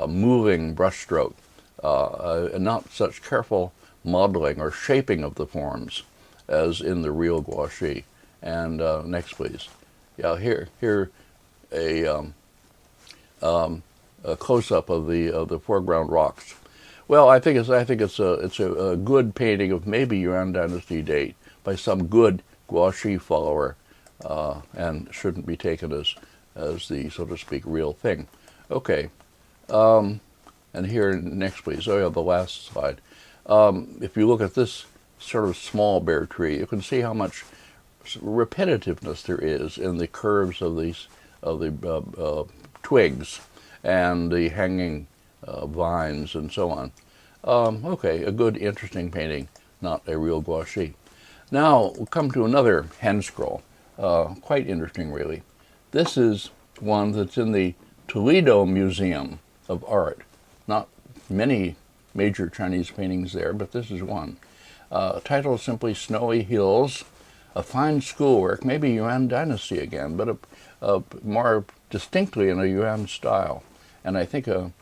moving brushstroke, and not such careful modeling or shaping of the forms as in the real Guo Xi. And next, please. Yeah, here a close-up of the foreground rocks. Well, I think it's a good painting of maybe Yuan dynasty date by some good Guo Xi follower, and shouldn't be taken as as the, so to speak, real thing. Okay, and here next, please. Oh yeah, the last slide. If you look at this sort of small bare tree, you can see how much repetitiveness there is in the curves of these twigs and the hanging vines and so on. Okay, a good, interesting painting, not a real Guo Xi. Now we'll come to another hand scroll. Quite interesting, really. This is one that's in the Toledo Museum of Art. Not many major Chinese paintings there, but this is one. Title simply Snowy Hills, a fine schoolwork, maybe Yuan Dynasty again, but more distinctly in a Yuan style. And I think a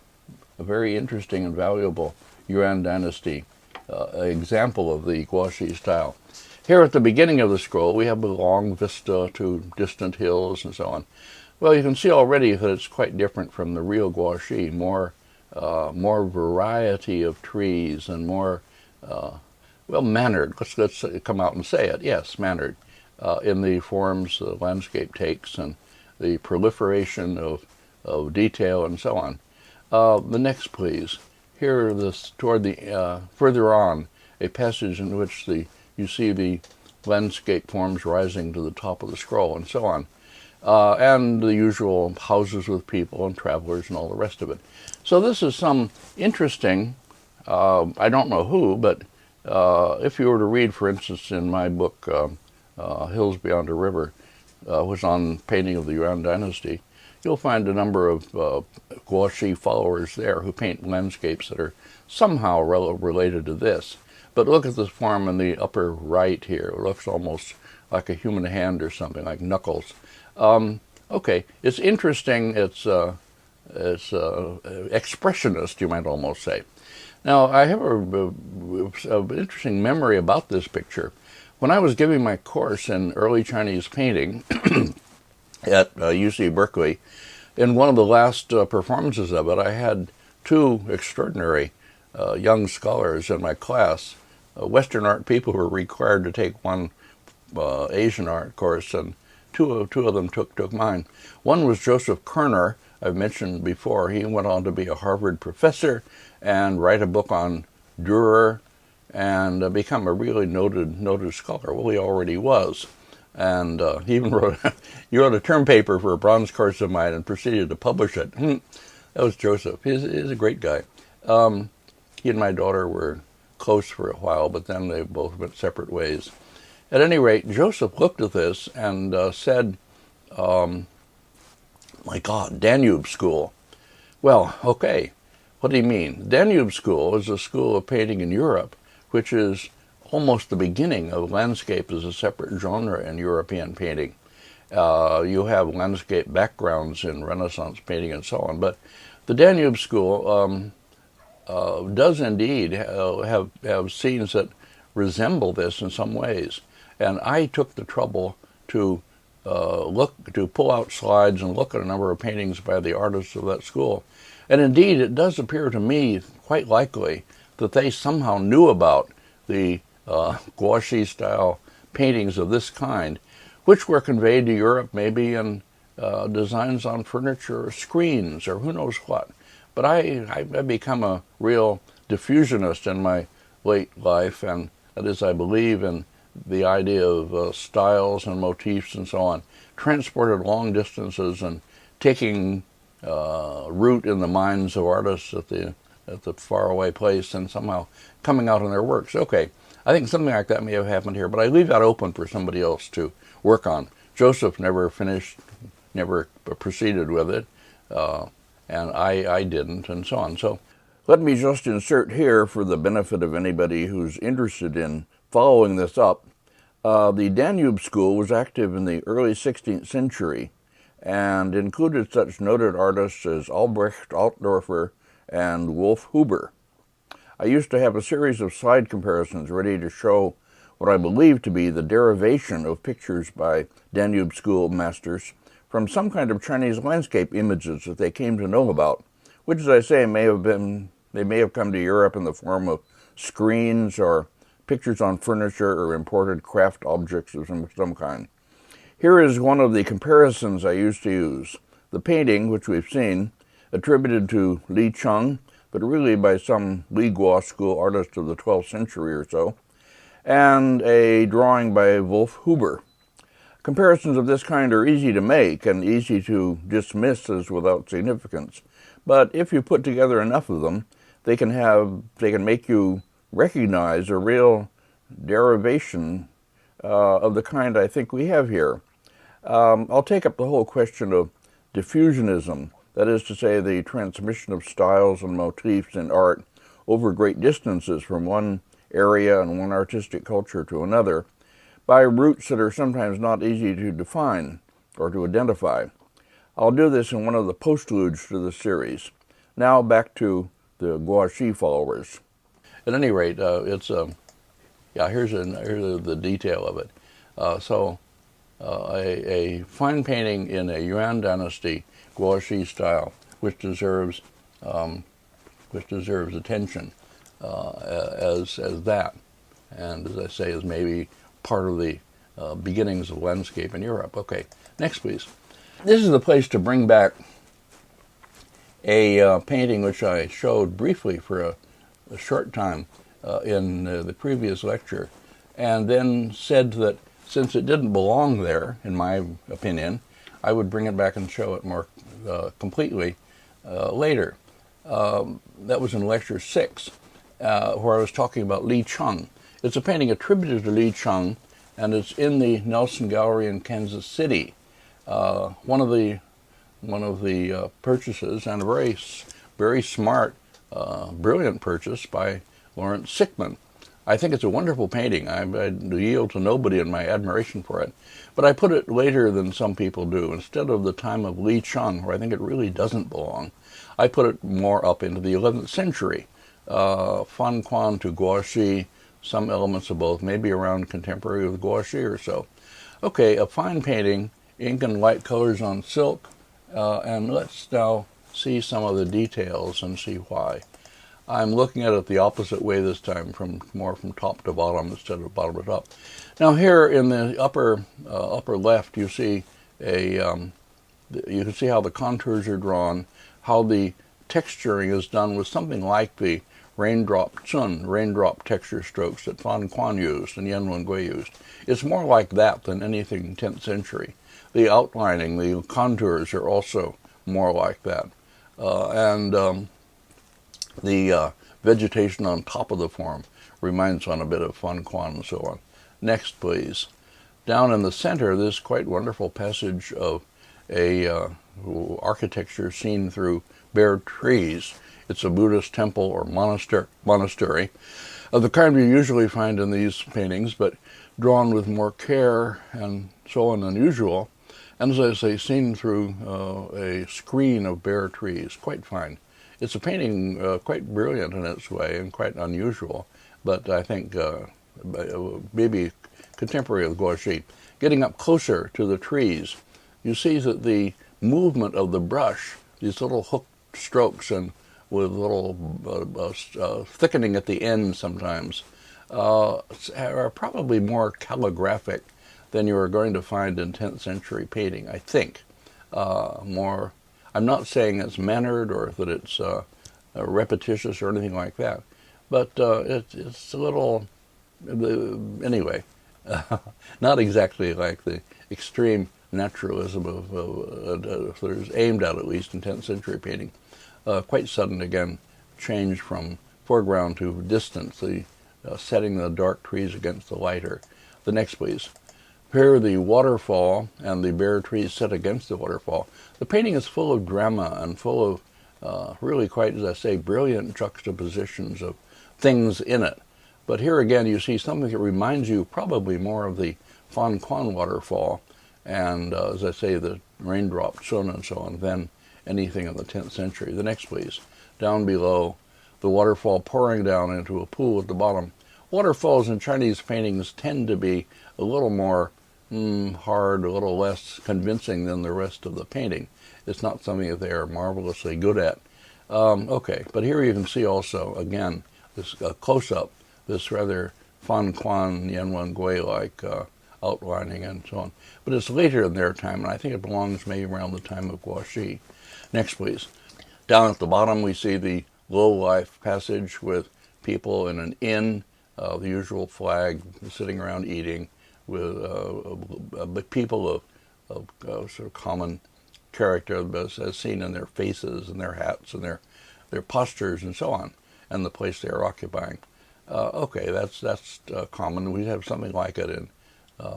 very interesting and valuable Yuan Dynasty example of the Guo Xi style. Here at the beginning of the scroll, we have a long vista to distant hills and so on. Well, you can see already that it's quite different from the real Guo Xi. More variety of trees and more, well, mannered. Let's come out and say it. Yes, mannered in the forms the landscape takes and the proliferation of detail and so on. The next, please. Here, toward the further on, a passage in which you see the landscape forms rising to the top of the scroll and so on. And the usual houses with people and travelers and all the rest of it. So this is some interesting, I don't know who, but if you were to read, for instance, in my book, Hills Beyond a River, was on painting of the Yuan Dynasty, you'll find a number of Guo Xi followers there who paint landscapes that are somehow related to this. But look at this form in the upper right here. It looks almost like a human hand or something, like knuckles. Okay, it's interesting. It's expressionist, you might almost say. Now, I have an interesting memory about this picture. When I was giving my course in early Chinese painting at UC Berkeley, in one of the last performances of it, I had two extraordinary young scholars in my class. Western art people were required to take one Asian art course, and two of them took mine. One was Joseph Kerner. I've mentioned before. He went on to be a Harvard professor and write a book on Dürer and become a really noted scholar. Well, he already was. And he even wrote a term paper for a bronze course of mine and proceeded to publish it. That was Joseph. He's a great guy. He and my daughter were close for a while, but then they both went separate ways. At any rate, Joseph looked at this and said, my God, Danube School. Well, okay, what do you mean? Danube School is a school of painting in Europe, which is almost the beginning of landscape as a separate genre in European painting. You have landscape backgrounds in Renaissance painting and so on, but the Danube School does indeed have scenes that resemble this in some ways. And I took the trouble to pull out slides and look at a number of paintings by the artists of that school. And indeed, it does appear to me quite likely that they somehow knew about the Guo Xi style paintings of this kind, which were conveyed to Europe maybe in designs on furniture or screens or who knows what. But I've become a real diffusionist in my late life, and that is, I believe in the idea of styles and motifs and so on, transported long distances and taking root in the minds of artists at the faraway place and somehow coming out in their works. Okay, I think something like that may have happened here, but I leave that open for somebody else to work on. Joseph never proceeded with it, and I didn't, and so on. So let me just insert here, for the benefit of anybody who's interested in following this up, the Danube School was active in the early 16th century and included such noted artists as Albrecht Altdorfer and Wolf Huber. I used to have a series of slide comparisons ready to show what I believe to be the derivation of pictures by Danube School masters from some kind of Chinese landscape images that they came to know about, which, as I say, they may have come to Europe in the form of screens or pictures on furniture or imported craft objects of some kind. Here is one of the comparisons I used to use. The painting, which we've seen, attributed to Li Cheng, but really by some Li Guo school artist of the 12th century or so, and a drawing by Wolf Huber. Comparisons of this kind are easy to make and easy to dismiss as without significance, but if you put together enough of them, they can make you recognize a real derivation of the kind I think we have here. I'll take up the whole question of diffusionism, that is to say, the transmission of styles and motifs in art over great distances from one area and one artistic culture to another, by routes that are sometimes not easy to define or to identify. I'll do this in one of the postludes to the series. Now back to the Guo Xi followers. At any rate, here's the detail of it. A fine painting in a Yuan dynasty Guo Xi style, which deserves attention as that, and as I say, is maybe part of the beginnings of landscape in Europe. Okay, next please. This is the place to bring back a painting which I showed briefly for a short time in the previous lecture, and then said that since it didn't belong there, in my opinion, I would bring it back and show it more completely later. That was in lecture 6, where I was talking about Li Cheng. It's a painting attributed to Li Cheng, and it's in the Nelson Gallery in Kansas City. One of the purchases, and a very smart, brilliant purchase by Lawrence Sickman. I think it's a wonderful painting. I yield to nobody in my admiration for it. But I put it later than some people do. Instead of the time of Li Cheng, where I think it really doesn't belong, I put it more up into the 11th century. Fan Quan to Guo Xi, some elements of both, maybe around contemporary with Guo Xi or so. Okay, a fine painting, ink and light colors on silk, and let's now see some of the details and see why. I'm looking at it the opposite way this time, more from top to bottom instead of bottom to top. Now here in the upper left, you see you can see how the contours are drawn, how the texturing is done with something like the raindrop texture strokes that Fan Quan used and Yan Wengui used. It's more like that than anything 10th century. The outlining, the contours are also more like that. The vegetation on top of the form reminds one a bit of Fan Quan and so on. Next, please. Down in the center, this quite wonderful passage of architecture seen through bare trees. It's a Buddhist temple or monastery of the kind we usually find in these paintings, but drawn with more care and so on than usual. And as I say, seen through a screen of bare trees. Quite fine. It's a painting quite brilliant in its way and quite unusual, but I think maybe contemporary with Guo Xi. Getting up closer to the trees, you see that the movement of the brush, these little hooked strokes and with little thickening at the end sometimes, are probably more calligraphic than you are going to find in 10th century painting, I think. I'm not saying it's mannered or that it's repetitious or anything like that, but it's a little, anyway, not exactly like the extreme naturalism that is aimed at least in 10th century painting. Quite sudden, again, change from foreground to distance, the setting the dark trees against the lighter. The next, please. Here, the waterfall and the bare trees set against the waterfall. The painting is full of drama and full of really quite, as I say, brilliant juxtapositions of things in it. But here again, you see something that reminds you probably more of the Fan Quan waterfall and, as I say, the raindrop sun and so on, than anything in the 10th century. The next, please. Down below, the waterfall pouring down into a pool at the bottom. Waterfalls in Chinese paintings tend to be a little more hard, a little less convincing than the rest of the painting. It's not something that they are marvelously good at. Okay, but here you can see also, again, this close-up, this rather Fan Quan, Yan Wengui-like outlining and so on. But it's later in their time, and I think it belongs maybe around the time of Guo Xi. Next, please. Down at the bottom, we see the low-life passage with people in an inn, the usual flag, sitting around eating, with people of sort of common character as seen in their faces and their hats and their postures and so on, and the place they are occupying. Okay, that's common. We have something like it in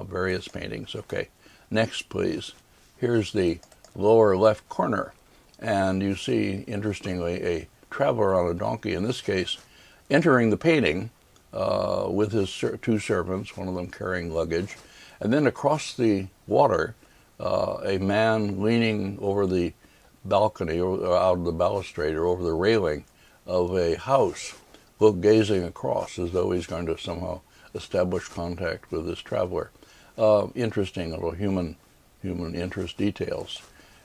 various paintings. Okay, next, please. Here's the lower left corner, and you see, interestingly, a traveler on a donkey, in this case, entering the painting with his two servants, one of them carrying luggage, and then across the water, a man leaning over the balcony, or out of the balustrade, or over the railing of a house, gazing across as though he's going to somehow establish contact with this traveler. Interesting little human interest details.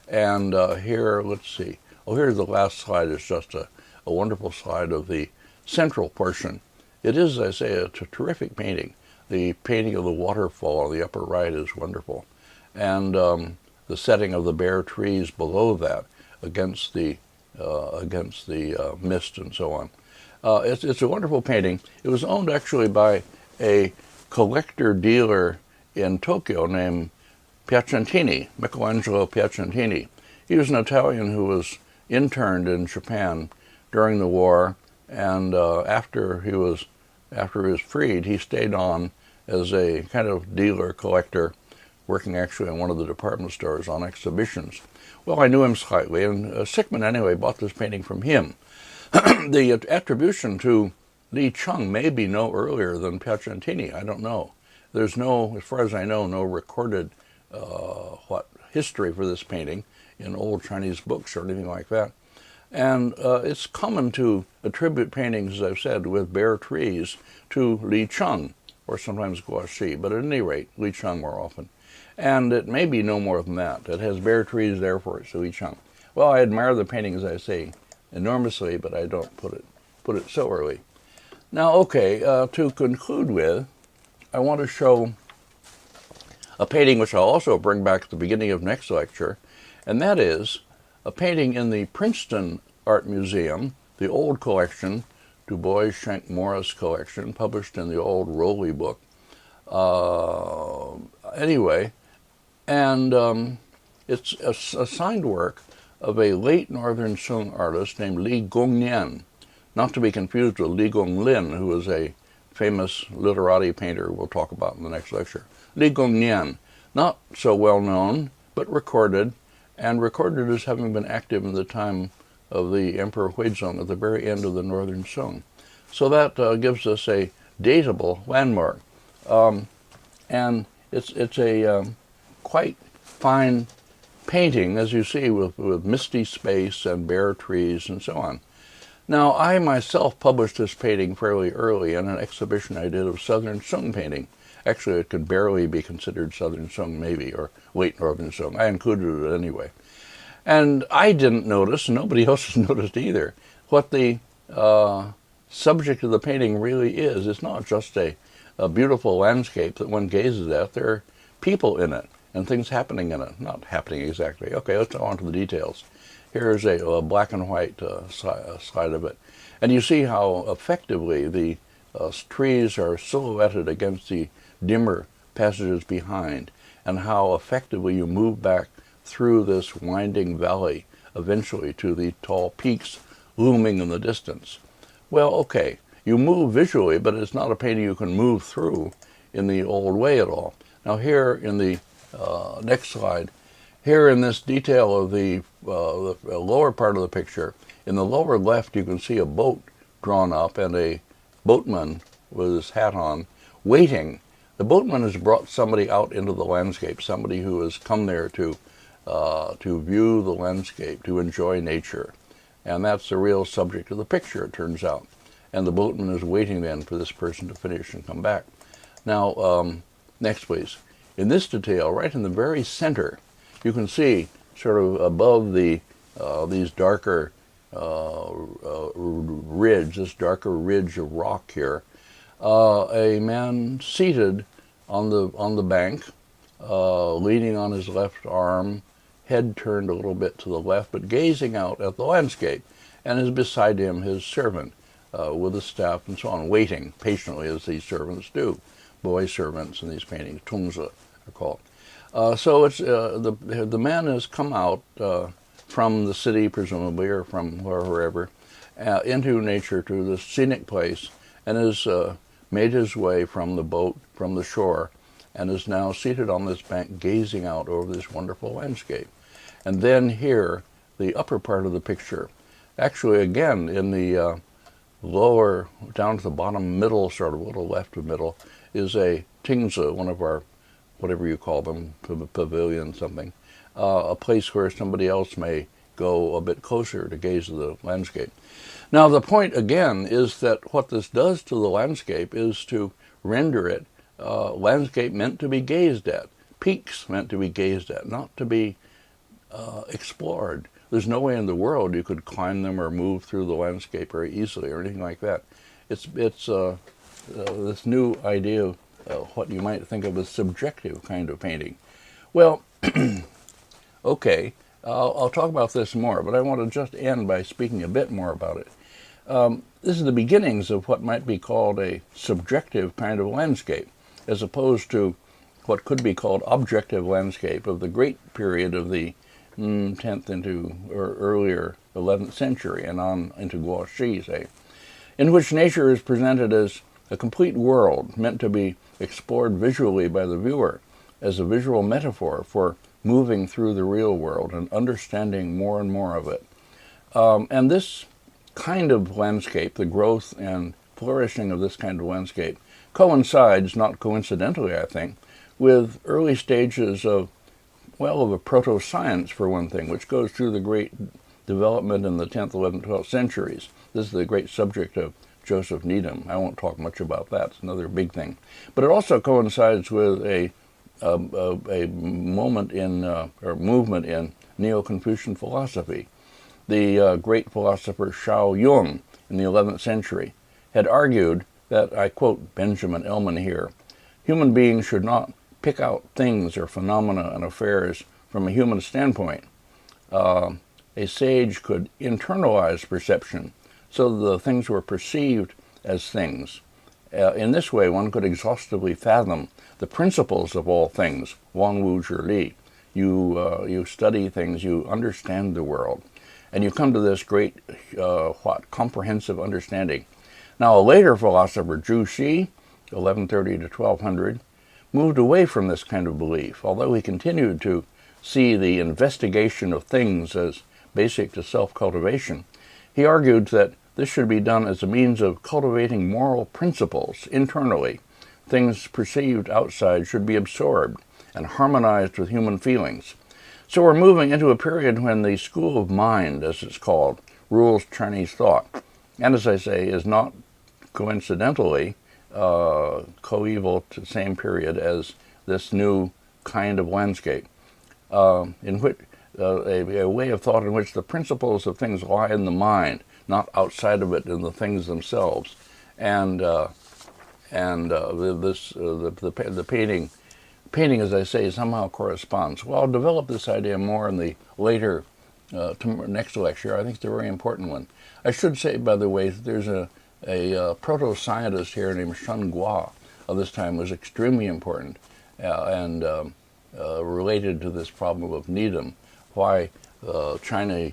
And here, let's see. Oh, here's the last slide. It's just a wonderful slide of the central portion. It is, as I say, a terrific painting. The painting of the waterfall on the upper right is wonderful. And the setting of the bare trees below that against the mist and so on. It's a wonderful painting. It was owned actually by a collector dealer in Tokyo named Piacentini, Michelangelo Piacentini. He was an Italian who was interned in Japan during the war, and after he was freed, he stayed on as a kind of dealer collector, working actually in one of the department stores on exhibitions. Well, I knew him slightly, and Sickman anyway bought this painting from him. The attribution to Li Chung may be no earlier than Piacentini. I don't know. There's no, as far as I know, no recorded history for this painting in old Chinese books or anything like that. And it's common to attribute paintings, as I've said, with bare trees to Li Chung, or sometimes Guo Xi, but at any rate, Li Chung more often. And it may be no more than that. It has bare trees, therefore it's Li Chung. Well, I admire the painting, as I say, enormously, but I don't put it so early. Now, okay, to conclude with, I want to show a painting which I'll also bring back at the beginning of next lecture, and that is a painting in the Princeton Art Museum, the old collection, Du Bois Schenck Morris collection, published in the old Rowley book. Anyway, and it's a signed work of a late Northern Sung artist named Li Gongnian, not to be confused with Li Gonglin, who was a famous literati painter we'll talk about in the next lecture. Li Gongnian, not so well known, but recorded as having been active in the time of the Emperor Huizong at the very end of the Northern Song. So that gives us a datable landmark. And it's a quite fine painting, as you see, with misty space and bare trees and so on. Now, I myself published this painting fairly early in an exhibition I did of Southern Sung painting. Actually, it could barely be considered Southern Sung, maybe, or late Northern Sung. I included it anyway. And I didn't notice, and nobody else has noticed either, what the subject of the painting really is. It's not just a beautiful landscape that one gazes at. There are people in it and things happening in it. Not happening exactly. Okay, let's go on to the details. Here's a black and white slide of it. And you see how effectively the trees are silhouetted against the dimmer passages behind, and how effectively you move back through this winding valley eventually to the tall peaks looming in the distance. Well, okay, you move visually, but it's not a painting you can move through in the old way at all. Now here in the next slide, here in this detail of the lower part of the picture, in the lower left you can see a boat drawn up and a boatman with his hat on waiting. The boatman has brought somebody out into the landscape, somebody who has come there to view the landscape, to enjoy nature. And that's the real subject of the picture, it turns out. And the boatman is waiting then for this person to finish and come back. Now, next please. In this detail, right in the very center, you can see sort of above the these darker ridge, this darker ridge of rock here, a man seated on the bank, leaning on his left arm, head turned a little bit to the left, but gazing out at the landscape, and is beside him his servant with a staff and so on, waiting patiently as these servants do. Boy servants in these paintings, tungzi are called. So it's the man has come out from the city, presumably, or from wherever, into nature to this scenic place, and has made his way from the boat, from the shore, and is now seated on this bank gazing out over this wonderful landscape. And then here, the upper part of the picture, actually again in the lower, down to the bottom middle, sort of a little left of middle, is a tingzi, one of our, whatever you call them, pavilion something, a place where somebody else may go a bit closer to gaze at the landscape. Now the point again is that what this does to the landscape is to render it landscape meant to be gazed at, peaks meant to be gazed at, not to be explored. There's no way in the world you could climb them or move through the landscape very easily or anything like that. It's this new idea of what you might think of as subjective kind of painting. Well, okay, I'll talk about this more, but I want to just end by speaking a bit more about it. This is the beginnings of what might be called a subjective kind of landscape, as opposed to what could be called objective landscape of the great period of the 10th into or earlier 11th century and on into Guo Xi, say, in which nature is presented as a complete world meant to be explored visually by the viewer as a visual metaphor for moving through the real world and understanding more and more of it. And this kind of landscape, the growth and flourishing of this kind of landscape, coincides, not coincidentally, I think, with early stages of, well, of a proto-science, for one thing, which goes through the great development in the 10th, 11th, 12th centuries. This is the great subject of Joseph Needham. I won't talk much about that. It's another big thing. But it also coincides with a moment in, or movement in Neo-Confucian philosophy. The great philosopher Shao Yung in the 11th century had argued that, I quote Benjamin Ellman here, human beings should not pick out things or phenomena and affairs from a human standpoint. A sage could internalize perception so that the things were perceived as things. In this way, one could exhaustively fathom the principles of all things, Wang Wu Zhi Li. You study things, you understand the world, and you come to this great, comprehensive understanding. Now, a later philosopher, Guo Xi, 1130 to 1200, moved away from this kind of belief, although he continued to see the investigation of things as basic to self-cultivation. He argued that this should be done as a means of cultivating moral principles internally. Things perceived outside should be absorbed and harmonized with human feelings. So we're moving into a period when the school of mind, as it's called, rules Chinese thought, and as I say, is not coincidentally coeval to the same period as this new kind of landscape, in which a way of thought in which the principles of things lie in the mind, not outside of it in the things themselves, and the painting, as I say, somehow corresponds. Well, I'll develop this idea more in the later next lecture. I think it's a very important one. I should say, by the way, that there's a proto-scientist here named Shen Guo of this time was extremely important and related to this problem of Needham, why China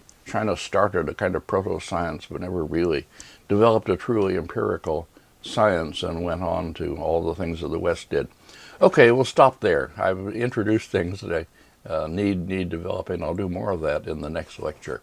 started a kind of proto-science but never really developed a truly empirical science and went on to all the things that the West did. Okay, we'll stop there. I've introduced things that I need developing. I'll do more of that in the next lecture.